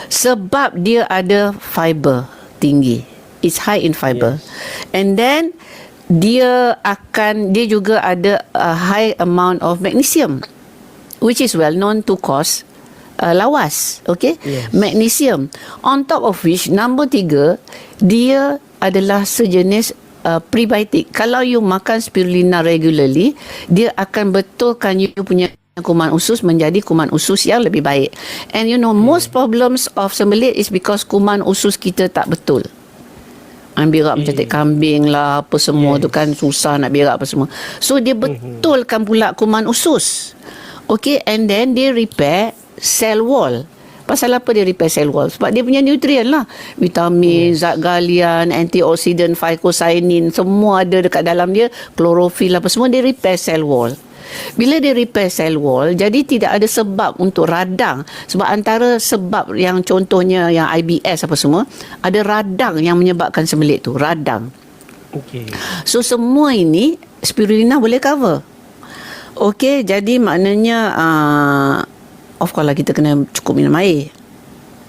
Sebab dia ada fiber tinggi. It's high in fiber. Yes. And then dia juga ada a high amount of magnesium, which is well known to cause lawas. Okay? Yes. Magnesium. On top of which, number 3, dia adalah sejenis prebiotik. Kalau you makan spirulina regularly, dia akan betulkan you punya kuman usus menjadi kuman usus yang lebih baik. And most problems of sembelit is because kuman usus kita tak betul. Berak mencantik kambing lah, apa semua tu kan, susah nak berak apa semua. So dia betulkan pula kuman usus. Okay, and then dia repair cell wall. Pasal apa dia repair cell wall? Sebab dia punya nutrien lah. Vitamin, zat galian, antioksidan, phycocyanin, semua ada dekat dalam dia. Klorofil apa semua, dia repair cell wall. Bila dia repair cell wall, jadi tidak ada sebab untuk radang. Sebab antara sebab yang contohnya yang IBS apa semua, ada radang yang menyebabkan sembelit tu. Radang. Okay. So semua ini spirulina boleh cover. Okay, jadi maknanya of course lah kita kena cukup minum air.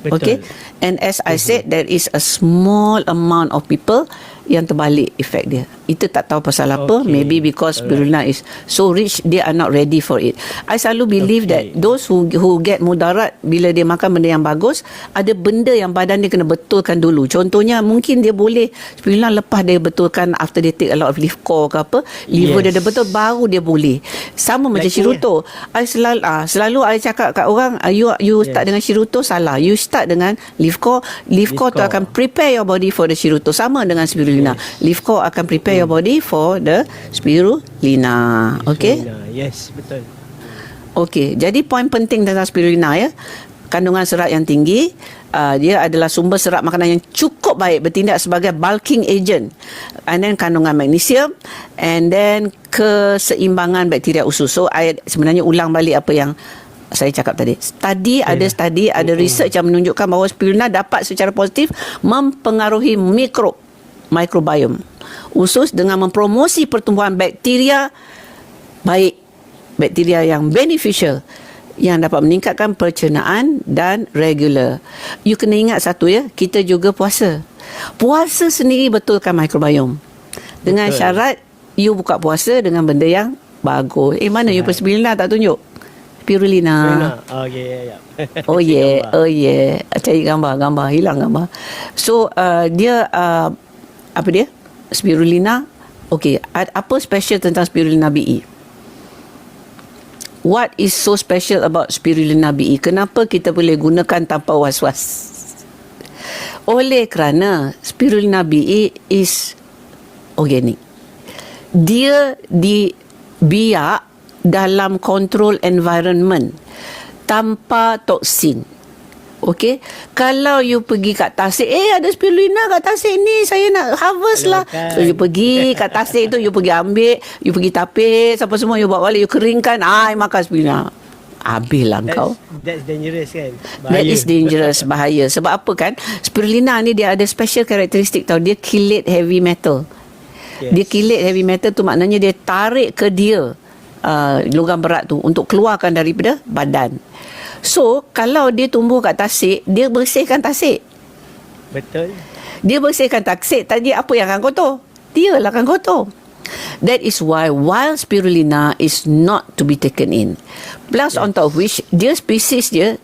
Betul. Okay. And as I said, there is a small amount of people yang terbalik efek dia. Itu tak tahu pasal apa. Okay. Maybe because spirulina is so rich, they are not ready for it. I selalu believe that those who get mudarat bila dia makan benda yang bagus, ada benda yang badan dia kena betulkan dulu. Contohnya mungkin dia boleh spirulina lepas dia betulkan after they take a lot of leaf core ke apa, liver dia dah betul, baru dia boleh. Sama macam Shiruto. I selalu I cakap kat orang, you start dengan Shiruto, salah. You start dengan leaf core. Leaf core tu akan prepare your body for the Shiruto. Sama dengan spirulina. Leaf core akan prepare your body for the spirulina. Okay? Yes, betul. Okay, jadi poin penting tentang spirulina ya. Kandungan serat yang tinggi, dia adalah sumber serat makanan yang cukup baik, bertindak sebagai bulking agent. And then kandungan magnesium, and then keseimbangan bakteria usus. So I sebenarnya ulang balik apa yang saya cakap tadi. Ada research yang menunjukkan bahawa spirulina dapat secara positif mempengaruhi microbiome usus dengan mempromosi pertumbuhan bakteria baik, bakteria yang beneficial yang dapat meningkatkan pencernaan dan regular. You kena ingat satu ya, kita juga puasa. Puasa sendiri betulkan microbiome. Dengan syarat you buka puasa dengan benda yang bagus. Mana you spirulina tak tunjuk? Spirulina. Okay, ya. Oh yeah, cari gambar, hilang gambar. So dia apa dia? Spirulina. Okay, apa special tentang spirulina BE? What is so special about spirulina BE? Kenapa kita boleh gunakan tanpa was-was? Oleh kerana spirulina BE is organic. Dia dibiak dalam control environment tanpa toksin. Okey, kalau you pergi kat tasik, ada spirulina kat tasik ni, saya nak harvest lah. So you pergi kat tasik tu, you pergi ambil, you pergi tapis, apa semua you bawa balik, you keringkan, makan spirulina. Habislah kau. That's dangerous kan? Bahaya. That is dangerous, bahaya. Sebab apa kan? Spirulina ni dia ada special karakteristik tau. Dia chelate heavy metal. Yes. Dia chelate heavy metal tu maknanya dia tarik ke dia logam berat tu untuk keluarkan daripada badan. So, kalau dia tumbuh kat tasik, dia bersihkan tasik. Betul. Dia bersihkan tasik, tadi apa yang akan kotor? Dia lah akan kotor. That is why wild spirulina is not to be taken in. Plus on top of which, dia spesies dia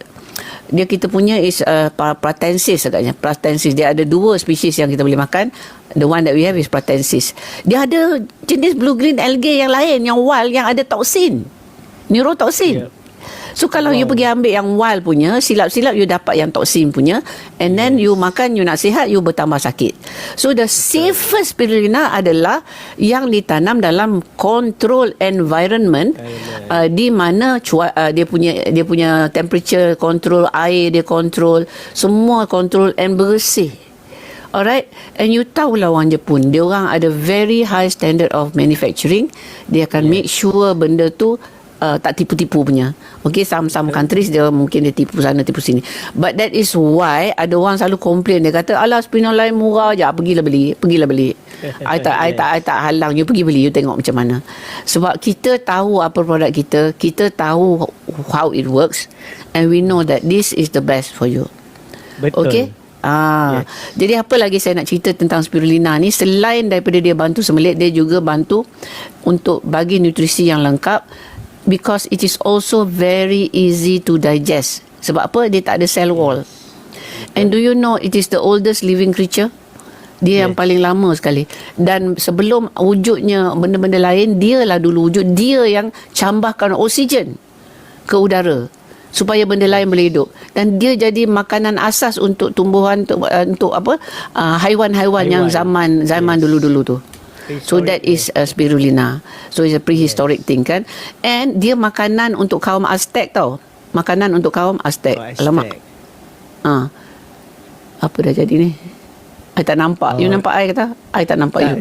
kita punya is pratensis agaknya. Pratensis. Dia ada 2 spesies yang kita boleh makan. The one that we have is pratensis. Dia ada jenis blue-green algae yang lain, yang wild, yang ada toksin. Neurotoxin. So kalau you pergi ambil yang wild punya, silap-silap you dapat yang toksin punya, and then you makan, you nak sihat, you bertambah sakit. So the safest spirulina adalah yang ditanam dalam control environment, di mana dia punya temperature control, air dia control, semua control and bersih. Alright, and you tahulah orang Jepun, dia orang ada very high standard of manufacturing. Dia akan make sure benda tu tak tipu-tipu punya. Okay, some countries dia mungkin dia tipu sana tipu sini. But that is why ada orang selalu komplain, dia kata alah spirulina lain murah je, pergilah beli. I tak halang you pergi beli, you tengok macam mana. Sebab kita tahu apa produk kita tahu how it works, and we know that this is the best for you. Betul. Okay. Yes. Jadi apa lagi saya nak cerita tentang spirulina ni, selain daripada dia bantu sembelit, dia juga bantu untuk bagi nutrisi yang lengkap, because it is also very easy to digest. Sebab apa? Dia tak ada cell wall. And do you know it is the oldest living creature? Dia yang paling lama sekali. Dan sebelum wujudnya benda-benda lain, dialah dulu wujud. Dia yang cambahkan oksigen ke udara supaya benda lain boleh hidup. Dan dia jadi makanan asas untuk tumbuhan, untuk apa? Haiwan-haiwan yang zaman dulu-dulu tu. So that is spirulina. So it's a prehistoric thing kan. And dia makanan untuk kaum Aztec tau. Makanan untuk kaum Aztec. Alamak. Apa dah jadi ni? I tak nampak. You nampak I kata? I tak nampak you.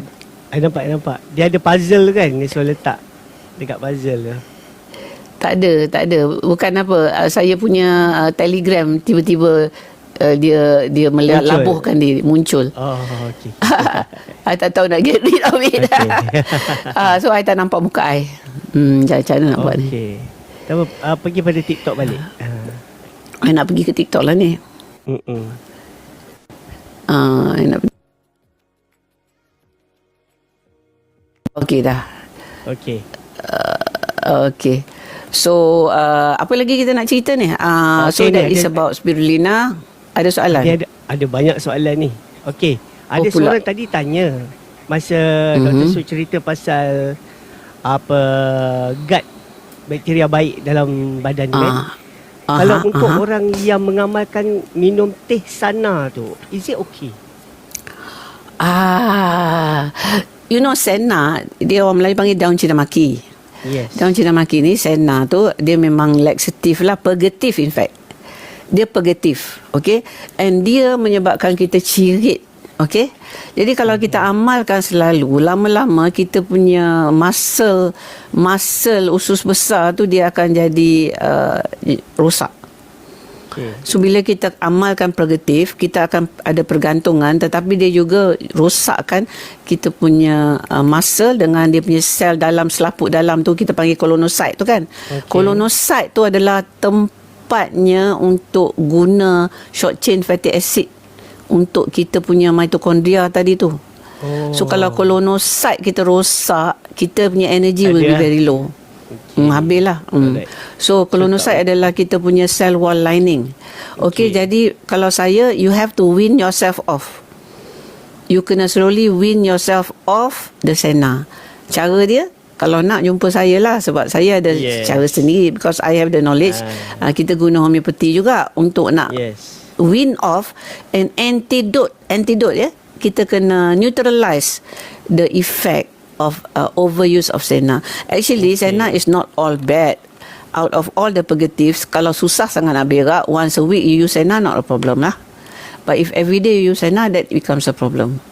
I nampak. Dia ada puzzle kan, ni so letak dekat puzzle tu. Tak ada. Bukan apa. Saya punya Telegram tiba-tiba dia melabuhkan dia muncul. Okey. I tak tahu nak get rid of it. So I tak nampak muka I. Macam mana nak buat ni? Okey. Pergi pada TikTok balik. I nak pergi ke TikTok lah ni. I nak pergi. Okey dah. Okey. Okay. So apa lagi kita nak cerita ni? So that is about spirulina. Ada soalan? Ada banyak soalan ni. Okey. Ada seorang tadi tanya masa Dr. Su cerita pasal apa gut bakteria baik dalam badan kan. Kalau untuk orang yang mengamalkan minum teh sana tu, is it okay? You know sena, dia orang Melayu panggil daun cenamaki. Yes. Daun cenamaki ni, sena tu dia memang laxative lah, purgative in fact. Dia purgative, okay? And dia menyebabkan kita cirit, okay? Jadi kalau kita amalkan selalu, lama-lama kita punya muscle usus besar tu dia akan jadi rosak. Okay. So bila kita amalkan purgative, kita akan ada pergantungan, tetapi dia juga rosakkan kita punya muscle dengan dia punya sel dalam, selaput dalam tu, kita panggil colonocyte tu kan. Okay. Colonocyte tu adalah tempatnya untuk guna short chain fatty acid untuk kita punya mitokondria tadi tu. So kalau colonocyte kita rosak, kita punya energy will be very low. Habis lah. Alright. So colonocyte adalah kita punya cell wall lining. Okay, jadi kalau saya, you have to wean yourself off. You kena slowly wean yourself off the senna. Cara dia, kalau nak jumpa saya lah, sebab saya ada cara sendiri, because I have the knowledge. Kita guna homeopathy juga untuk nak wean off an antidote ya. Kita kena neutralize the effect of overuse of senna. Actually, senna is not all bad. Out of all the purgatives, kalau susah sangat nak berak, once a week you use senna, not a problem lah. But if every day you use senna, that becomes a problem.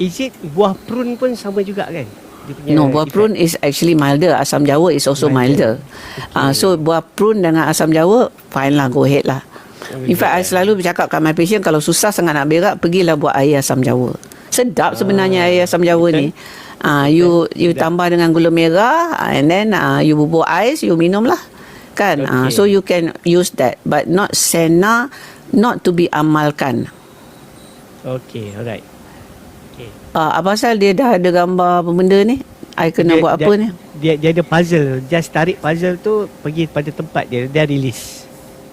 Is it buah prune pun sama juga kan? Dia punya No, buah prune is actually milder. Asam jawa is also milder. So buah prune dengan asam jawa, fine lah, go ahead lah. In fact, I selalu bercakap kat my patient, kalau susah sangat nak berak, pergilah buat air asam jawa. Sedap sebenarnya air asam jawa ni. You tambah dengan gula merah, and then you bubur ais, you minum lah. Kan? So you can use that. But not senna, not to be amalkan. Okay, alright. Apa pasal dia dah ada gambar apa benda ni? I kena buat apa ni? Dia ada puzzle. Just tarik puzzle tu, pergi pada tempat dia, dia release.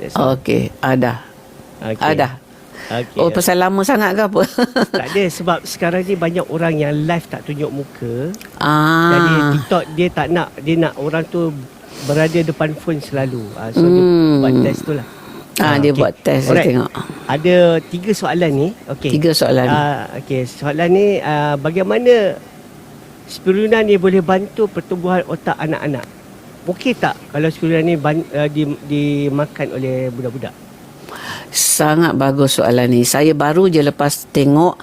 Okay, ada. Ada. Okay. Oh, pasal lama sangat ke apa? Tak ada, sebab sekarang ni banyak orang yang live tak tunjuk muka. Jadi TikTok dia tak nak, dia nak orang tu berada depan phone selalu. So dia buat test tu lah. Dia buat test, saya tengok. Ada 3 soalan ni. Okay. 3 soalan. Okay, soalan ni, bagaimana spirulina ni boleh bantu pertumbuhan otak anak-anak? Okey tak kalau spirulina ni dimakan oleh budak-budak? Sangat bagus soalan ni. Saya baru je lepas tengok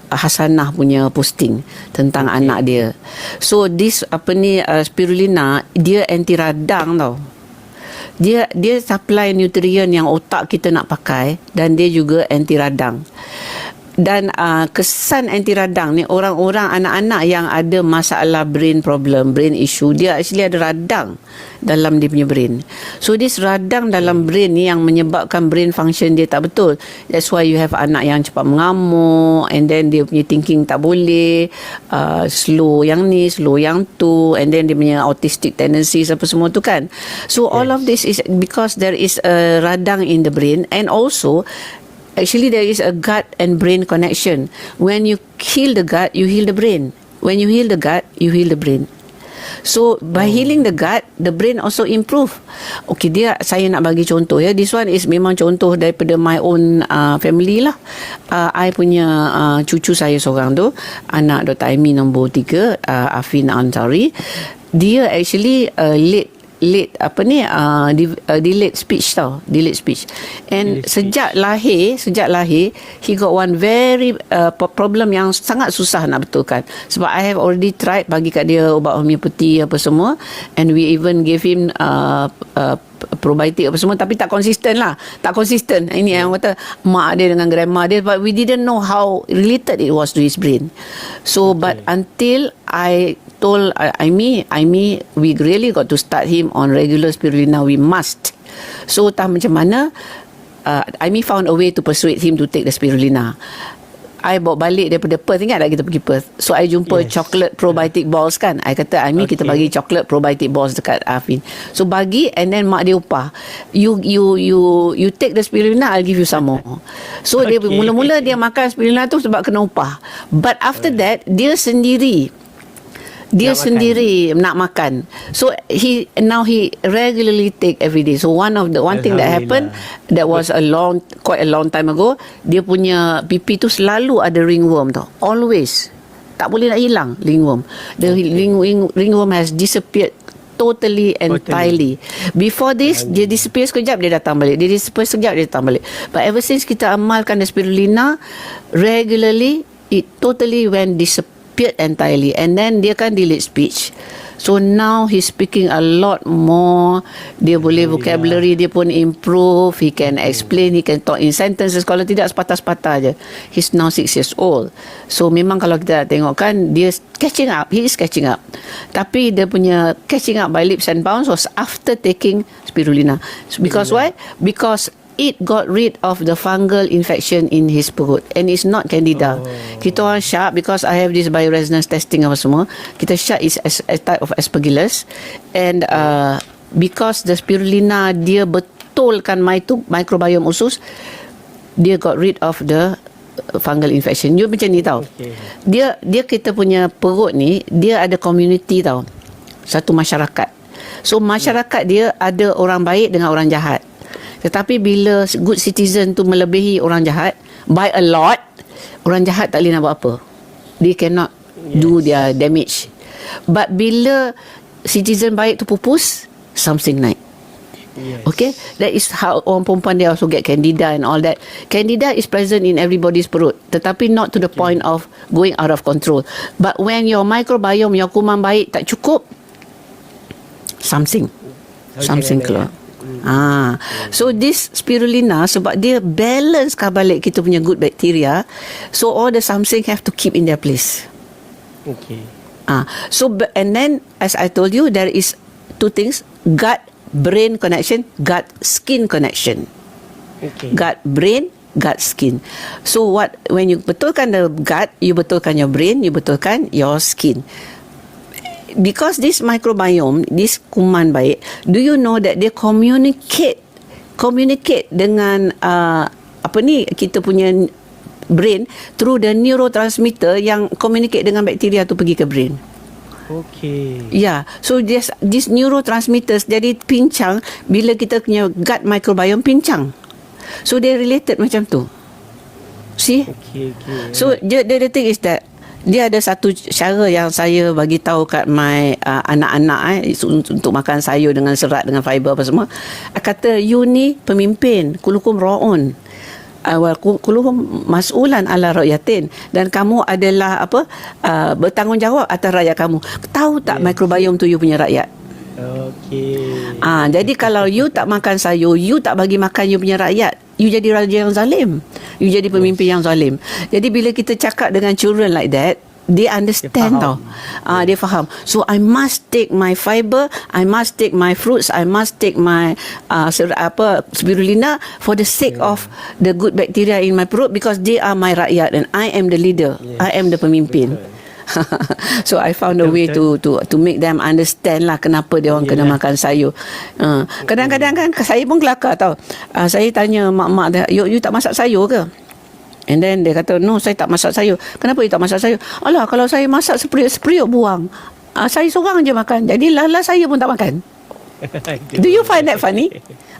Hasanah punya posting tentang anak dia. So this spirulina, dia anti radang tau. Dia supply nutrien yang otak kita nak pakai, dan dia juga anti radang. Dan kesan anti radang ni, orang-orang anak-anak yang ada masalah brain problem, brain issue, dia actually ada radang dalam dia punya brain. So this radang dalam brain ni yang menyebabkan brain function dia tak betul. That's why you have anak yang cepat mengamuk, and then dia punya thinking tak boleh, slow yang ni, slow yang tu, and then dia punya autistic tendencies apa semua tu kan. So all of this is because there is a radang in the brain. And also actually there is a gut and brain connection. When you heal the gut, you heal the brain. When you heal the gut, you heal the brain. So by healing the gut, the brain also improve. Okay, saya nak bagi contoh ya. This one is memang contoh daripada my own family lah. I punya cucu saya seorang tu, anak Dr. Aimi nombor 3, Afin Ansari. Dia actually delayed speech tau, delayed speech. And sejak lahir he got one very problem yang sangat susah nak betulkan. Sebab I have already tried bagi kat dia ubat homeopathy apa semua, and we even gave him probiotik apa semua, tapi tak konsisten. Ini yang kata mak dia dengan grandma dia, but we didn't know how related it was to his brain. So but until I told Aimi, we really got to start him on regular spirulina, we must. So tak macam mana, Aimi found a way to persuade him to take the spirulina. I bawa balik daripada Perth. Ingat tak kita pergi Perth? So I jumpa chocolate probiotic balls kan. I kata, Aimi, kita bagi chocolate probiotic balls dekat Afin. So bagi, and then mak dia upah. You take the spirulina, I'll give you some more. So dia mula-mula dia makan spirulina tu sebab kena upah. But after that, dia sendiri nak makan. So he regularly take every day. So one thing that happened, that was quite a long time ago, dia punya pipi tu selalu ada ringworm tau. Always. Tak boleh nak hilang ringworm. The ringworm has disappeared totally entirely. Before this, dia disappear sekejap, dia datang balik. Dia disappear sekejap, dia datang balik. But ever since kita amalkan the spirulina regularly, it totally went disappeared entirely. And then dia kan delayed speech. So now he's speaking a lot more. Dia boleh vocabulary dia pun improve. He can explain, he can talk in sentences. Kalau tidak sepatah-sepatah je. He's now 6 years old. So memang kalau kita tengok kan, dia catching up. He is catching up. Tapi dia punya catching up by leaps and bounds was after taking spirulina. Because why? Because it got rid of the fungal infection in his perut, and it's not candida. Kita orang syak, because I have this bioresonance testing apa semua, kita syak is a type of aspergillus, and because the spirulina dia betulkan microbiome usus, dia got rid of the fungal infection. You macam ni tau. Okay. Dia kita punya perut ni, dia ada community tau. Satu masyarakat. So masyarakat dia ada orang baik dengan orang jahat. Tetapi bila good citizen tu melebihi orang jahat by a lot, orang jahat tak boleh nak buat apa. They cannot do their damage. But bila citizen baik tu pupus, something naik. Yes. Okay, that is how orang perempuan dia also get candida and all that. Candida is present in everybody's perut, tetapi not to the point of going out of control. But when your microbiome, your kuman baik tak cukup, something keluar. So this spirulina, sebab dia balance balik kita punya good bacteria, so all the something have to keep in their place. Okay. So and then as I told you, there is two things: gut brain connection, gut skin connection. Okay. Gut brain, gut skin. So when you betulkan the gut, you betulkan your brain, you betulkan your skin. Because this microbiome, this kuman baik, do you know that they communicate dengan kita punya brain through the neurotransmitter yang communicate dengan bakteria tu pergi ke brain. Okay. Yeah, so this neurotransmitters jadi pincang bila kita punya gut microbiome pincang. So they related macam tu. See? Okay. So the thing is that dia ada satu cara yang saya bagi tahu kat my anak-anak untuk makan sayur dengan serat dengan fiber apa semua. Kata you ni pemimpin, kulukum raun. Kuluhum mas'ulan ala ra'yatin, dan kamu adalah bertanggungjawab atas rakyat kamu. Tahu tak microbiome tu you punya rakyat? Okay. Jadi kalau you tak makan sayur, you tak bagi makan you punya rakyat, you jadi raja yang zalim. You jadi pemimpin yang zalim. Jadi bila kita cakap dengan children like that, they understand tau. Dia faham. So I must take my fiber, I must take my fruits, I must take my spirulina for the sake of the good bacteria in my perut, because they are my rakyat and I am the leader. I am the pemimpin. So I found a way to make them understand lah kenapa dia orang kena makan sayur. Kadang-kadang kan saya pun kelakar tau. Saya tanya mak-mak dia, you tak masak sayur ke? And then dia kata, no, saya tak masak sayur. Kenapa you tak masak sayur? Alah, kalau saya masak seperiuk buang. Saya seorang je makan. Jadi lala saya pun tak makan. Do you find that funny?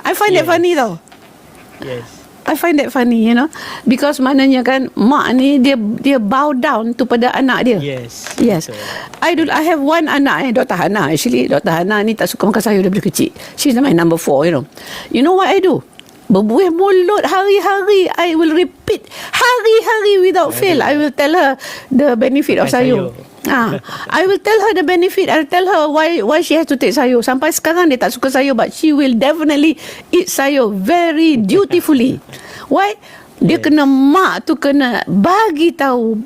I find that funny tau. Yes. I find that funny, you know. Because maknanya kan, mak ni dia bow down tu pada anak dia. Yes. I have one anak, Dr. Hana. Actually, Dr. Hana ni tak suka makan sayur daripada kecil. She's my number 4, you know. You know what I do? Berbuih mulut hari-hari. I will repeat hari-hari without fail. I will tell her the benefit of sayur. I will tell her the benefit. I'll tell her why she has to take sayur. Sampai sekarang dia tak suka sayur, but she will definitely eat sayur very dutifully. Why? Dia kena mak tu kena bagi tahu.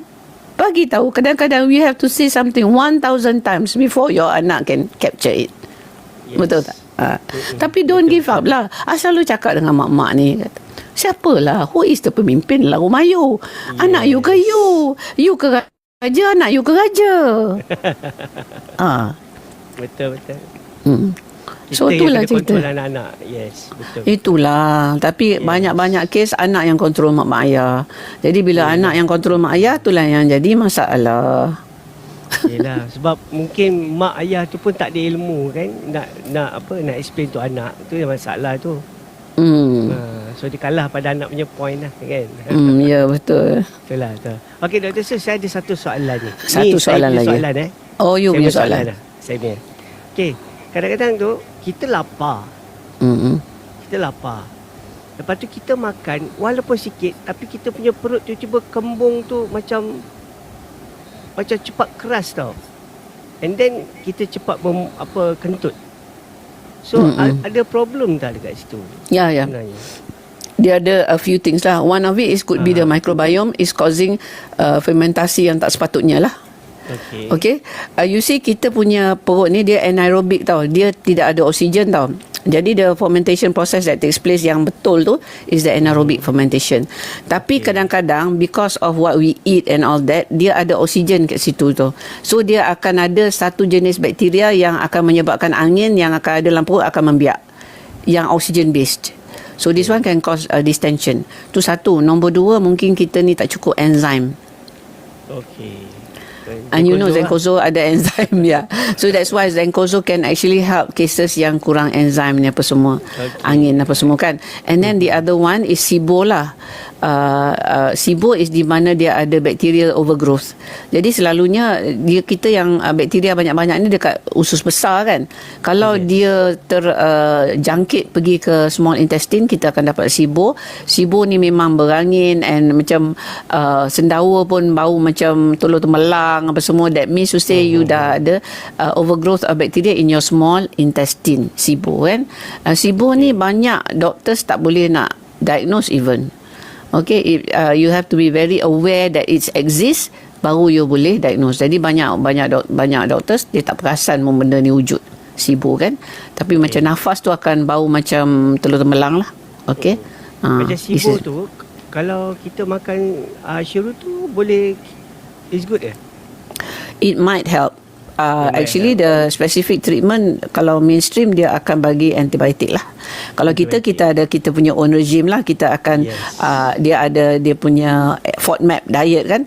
Kadang-kadang we have to say something 1,000 times before your anak can capture it. Betul tak? Tapi don't give up lah. Asal lu cakap dengan mak-mak ni, kata, siapalah, who is the pemimpin lah rumah you? Anak you ke you? You ke raja, anak you ke raja? Betul. So itulah cerita. Kontrol anak-anak. Yes, betul. Itulah. Tapi banyak-banyak kes anak yang kontrol mak ayah. Jadi bila anak yang kontrol mak ayah, itulah yang jadi masalah. Yelah, sebab mungkin mak ayah tu pun tak ada ilmu kan, nak explain tu anak. Tu yang masalah tu. So dia kalah pada anak punya point lah kan. Ya, betul. Betul lah. Okey, Dr. Sir, saya ada satu soalan ni. Satu soalan lagi. Oh, you punya soalan. Saya punya. Okey, kadang-kadang tu kita lapar. Kita lapar. Lepas tu kita makan walaupun sikit, tapi kita punya perut tiba-tiba kembung tu macam cepat keras tau. And then kita cepat kentut. So ada problem tak dekat situ? Ya. Sebenarnya. Dia ada a few things lah. One of it could be the microbiome is causing fermentasi yang tak sepatutnya lah. Okay. You see kita punya perut ni dia anaerobic tau. Dia tidak ada oksigen tau. Jadi the fermentation process that takes place yang betul tu is the anaerobic fermentation. Tapi kadang-kadang because of what we eat and all that, dia ada oksigen kat situ tu. So dia akan ada satu jenis bakteria yang akan menyebabkan angin yang akan ada dalam perut akan membiak. Yang oxygen based. So this one can cause distension. Tu satu. Nombor dua, mungkin kita ni tak cukup enzim. Okay. And you know Zenkozo ada enzyme ya. So that's why Zenkozo can actually help cases yang kurang enzim ni apa semua. Angin apa semua kan. And then the other one is SIBO lah. SIBO is di mana dia ada bacterial overgrowth. Jadi selalunya kita yang bakteria banyak-banyak ni dekat usus besar kan. Kalau dia terjangkit pergi ke small intestine, kita akan dapat SIBO. SIBO ni memang berangin and macam sendawa pun bau macam telur temelang apa semua. That means to say you dah ada overgrowth of bacteria in your small intestine. SIBO kan. SIBO ni banyak doctors tak boleh nak diagnose even. Okay, you have to be very aware that it exists baru you boleh diagnose. Jadi banyak doctors dia tak perasan benda ni wujud SIBO kan. Tapi macam nafas tu akan bau macam telur temelang lah. Okay. Macam SIBO tu kalau kita makan syurut tu boleh, is good it might help. Actually the specific treatment kalau mainstream dia akan bagi antibiotik lah. Kalau kita ada kita punya own regime lah, kita akan dia ada dia punya FODMAP diet kan.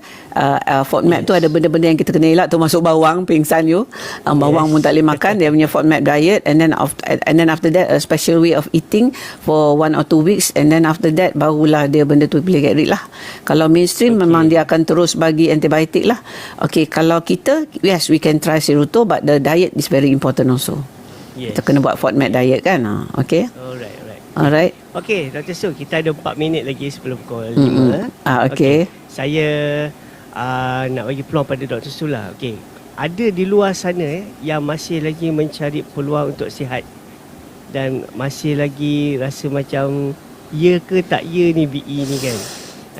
FODMAP tu ada benda-benda yang kita kena elak, termasuk bawang, pingsan you. Bawang pun tak boleh makan, dia punya FODMAP diet. And then after that a special way of eating for 1 or 2 weeks, and then after that barulah dia benda tu boleh get rid lah. Kalau mainstream memang dia akan terus bagi antibiotik lah. Okay, kalau kita, yes we can try Siruto, but the diet is very important also. Kita kena buat FODMAP diet kan. Okay. Alright. Okay, Dr. Su, kita ada 4 minit lagi sebelum pukul 5. Okay. Saya nak bagi peluang pada Dr. Su lah. Okay. Ada di luar sana yang masih lagi mencari peluang untuk sihat dan masih lagi rasa macam ya ke tak ya ni BE ni kan.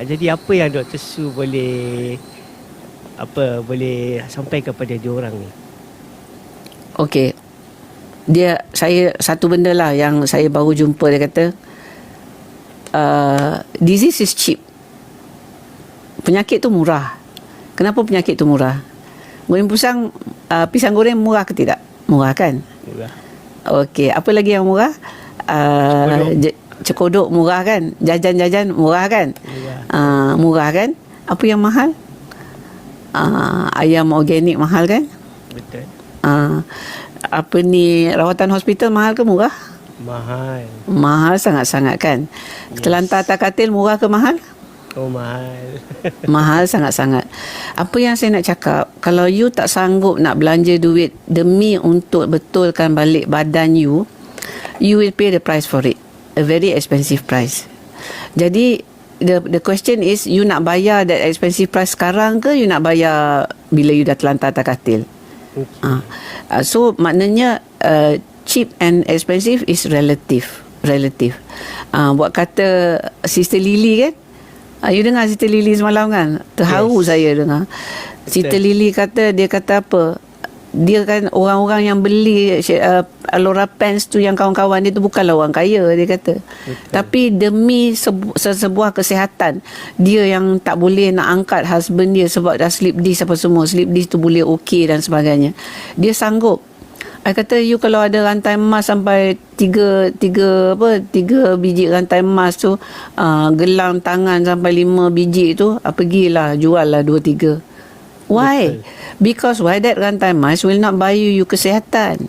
Jadi apa yang Dr. Su boleh sampaikan kepada dia orang ni? Okay. Saya satu benda lah yang saya baru jumpa, dia kata disease is cheap. Penyakit tu murah. Kenapa penyakit tu murah? Goreng pisang goreng murah ke tidak? Murah kan? Murah. Okey, apa lagi yang murah? Cekodok murah kan? Jajan-jajan murah kan? Murah kan? Apa yang mahal? Ayam organik mahal kan? Betul. Apa ni, rawatan hospital mahal ke murah? Mahal sangat-sangat kan? Terlantar atas katil murah ke mahal? Oh, mahal. Mahal sangat-sangat. Apa yang saya nak cakap, kalau you tak sanggup nak belanja duit demi untuk betulkan balik badan you will pay the price for it. A very expensive price. Jadi the question is, you nak bayar that expensive price sekarang ke you nak bayar bila you dah terlantar atas katil? So maknanya cheap and expensive is relative. Buat kata Sister Lily kan, you dengar Sister Lily semalam kan, terharu saya dengar. Sister Lily kata, dia kata apa, dia kan orang-orang yang beli Alora pants tu yang kawan-kawan dia tu bukanlah orang kaya, dia kata. Tapi demi sebuah kesihatan, dia yang tak boleh nak angkat husband dia sebab dah slip disc apa semua, slip disc tu boleh okey dan sebagainya, dia sanggup. I kata, you kalau ada rantai emas sampai 3 biji rantai emas tu, gelang tangan sampai 5 biji tu, pergilah jual lah 2-3. Why? Because that rantai emas will not buy you kesihatan.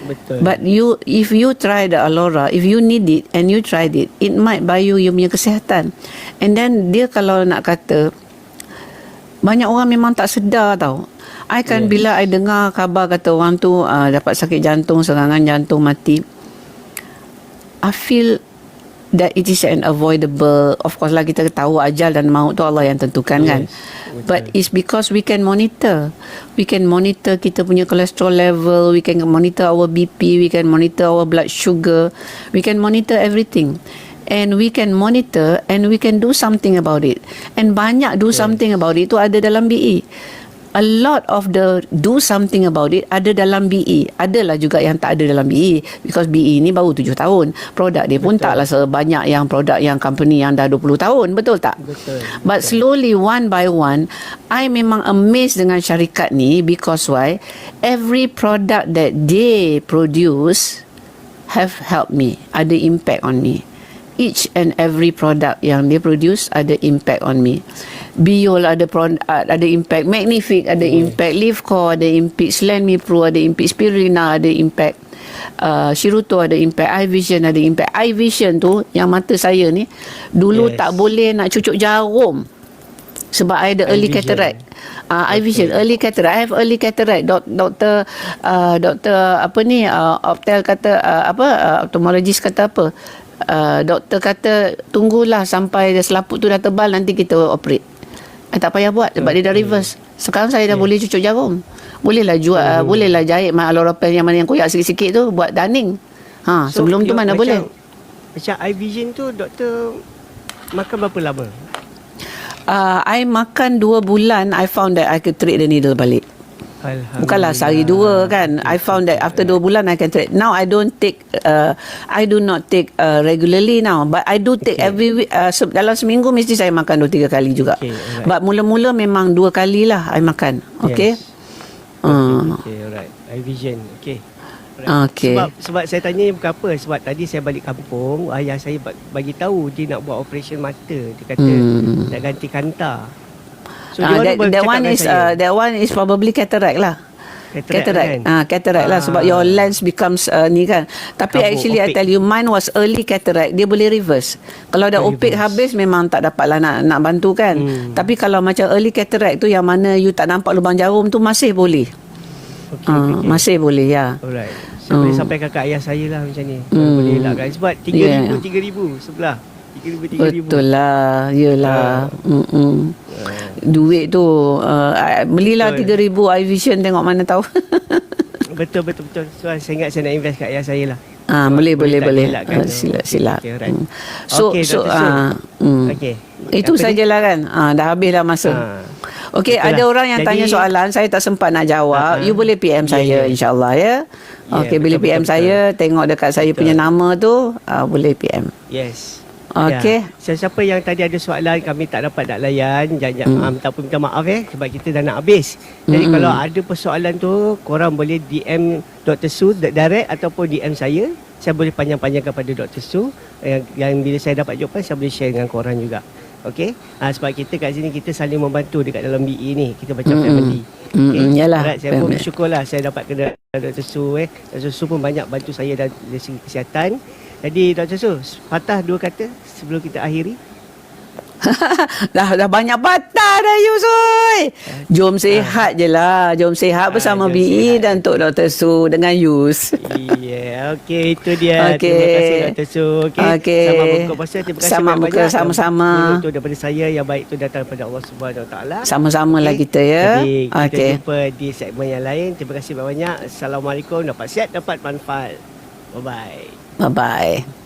Betul. But if you try the Alora, if you need it and you tried it, it might buy you punya kesihatan. And then dia kalau nak kata, banyak orang memang tak sedar tau. Bila I dengar khabar kata orang tu dapat sakit jantung, serangan jantung, mati, I feel that it is unavoidable. Of course lah, kita tahu ajal dan maut tu Allah yang tentukan kan. But it's because we can monitor. We can monitor kita punya cholesterol level, we can monitor our BP, we can monitor our blood sugar, we can monitor everything. And we can monitor and we can do something about it. And banyak do something about it tu ada dalam BE. a lot of the do something about it ada dalam BE. Adalah juga yang tak ada dalam BE, because BE ni baru 7 tahun. Produk dia pun taklah sebanyak yang produk yang company yang dah 20 tahun, betul tak? Betul. But slowly, one by one, I memang amazed dengan syarikat ni, because why? Every product that they produce have helped me, ada impact on me. Each and every product yang dia produce ada impact on me. Biol ada ada impact, Magnific ada impact, Livecore ada impact, Slanmi Pro ada impact, Spirulina ada impact, Shiruto ada impact, iVision ada impact. iVision tu yang mata saya ni dulu tak boleh nak cucuk jarum sebab I ada early iVision. cataract. iVision, early cataract. I have early cataract. Doktor apa ni, optel kata ophthalmologist kata apa? Doktor kata tunggulah sampai selaput tu dah tebal, nanti kita operate. Tak payah buat sebab dia dah reverse. Sekarang saya dah boleh cucuk jarum. Bolehlah jual, bolehlah jahit Aloropel yang mana yang koyak sikit-sikit tu buat darning. Sebelum tu mana boleh. Macam iVision tu doktor makan berapa lama? I makan 2 bulan, I found that I could trade the needle balik. Bukanlah sehari 2 kan. I found that after 2 bulan I can trade. Now I don't take I do not take regularly now, but I do take every week. Dalam seminggu mesti saya makan 2-3 kali juga. But mula-mula memang 2 kali lah I makan. Okay. Okay, alright. iVision. Okay. Okay. Sebab saya tanya bukan apa, sebab tadi saya balik kampung, ayah saya bagi tahu dia nak buat operation mata. Dia kata nak ganti kanta. So that one is probably cataract lah. Cataract. Cataract lah sebab your lens becomes ni kan. Tapi actually opaque. I tell you, mine was early cataract. Dia boleh reverse. Kalau dah opaque habis memang tak dapat lah nak bantu kan. Tapi kalau macam early cataract tu yang mana you tak nampak lubang jarum tu masih boleh. Okay. Masih boleh ya. Alright. So boleh sampai kakak ayah saya lah macam ni. Boleh lah kan. Sebab 3,000 sebelah. 3,000. Betul lah. Yelah. Duit tu belilah 3,000 iVision, tengok mana tahu. Betul. So saya ingat saya nak invest kat ayah saya lah. Boleh. Kan? Sila. Okay, right. Okay. Itu sajalah kan. Dah habis dah masa. Okey, ada orang yang tanya soalan, saya tak sempat nak jawab. You boleh PM saya insya-Allah ya. Okey, boleh PM saya, tengok dekat saya punya nama tu, boleh PM. Yes. Okey. Siapa yang tadi ada soalan kami tak dapat nak layan, jangan minta maaf sebab kita dah nak habis. Jadi kalau ada persoalan tu, korang boleh DM Dr. Su direct ataupun DM saya. Saya boleh panjang-panjang kepada Dr. Su yang bila saya dapat jawapan saya boleh share dengan korang juga. Okey. Sebab kita kat sini kita saling membantu dekat dalam BE ni. Kita macam family. Okay. Yalah. Saya pun bersyukurlah saya dapat kena Dr. Su. Dr. Su pun banyak bantu saya dari segi kesihatan. Jadi Dr. Su, patah 2 kata sebelum kita akhiri. dah banyak patah dah Yusui. Jom sihat je lah. Jom sihat bersama BE dan Tok Dr. Su dengan Yus. Okey, itu dia. Terima kasih Dr. Su. Okey. Selamat berbuka puasa. Terima kasih banyak-banyak. Sama-sama. Untuk daripada saya yang baik tu datang daripada Allah Subhanahu Wa Taala. Sama-sama lah kita ya. Jadi kita jumpa di segmen yang lain. Terima kasih banyak-banyak. Assalamualaikum. Dapat sihat, dapat manfaat. Bye-bye. Bye-bye.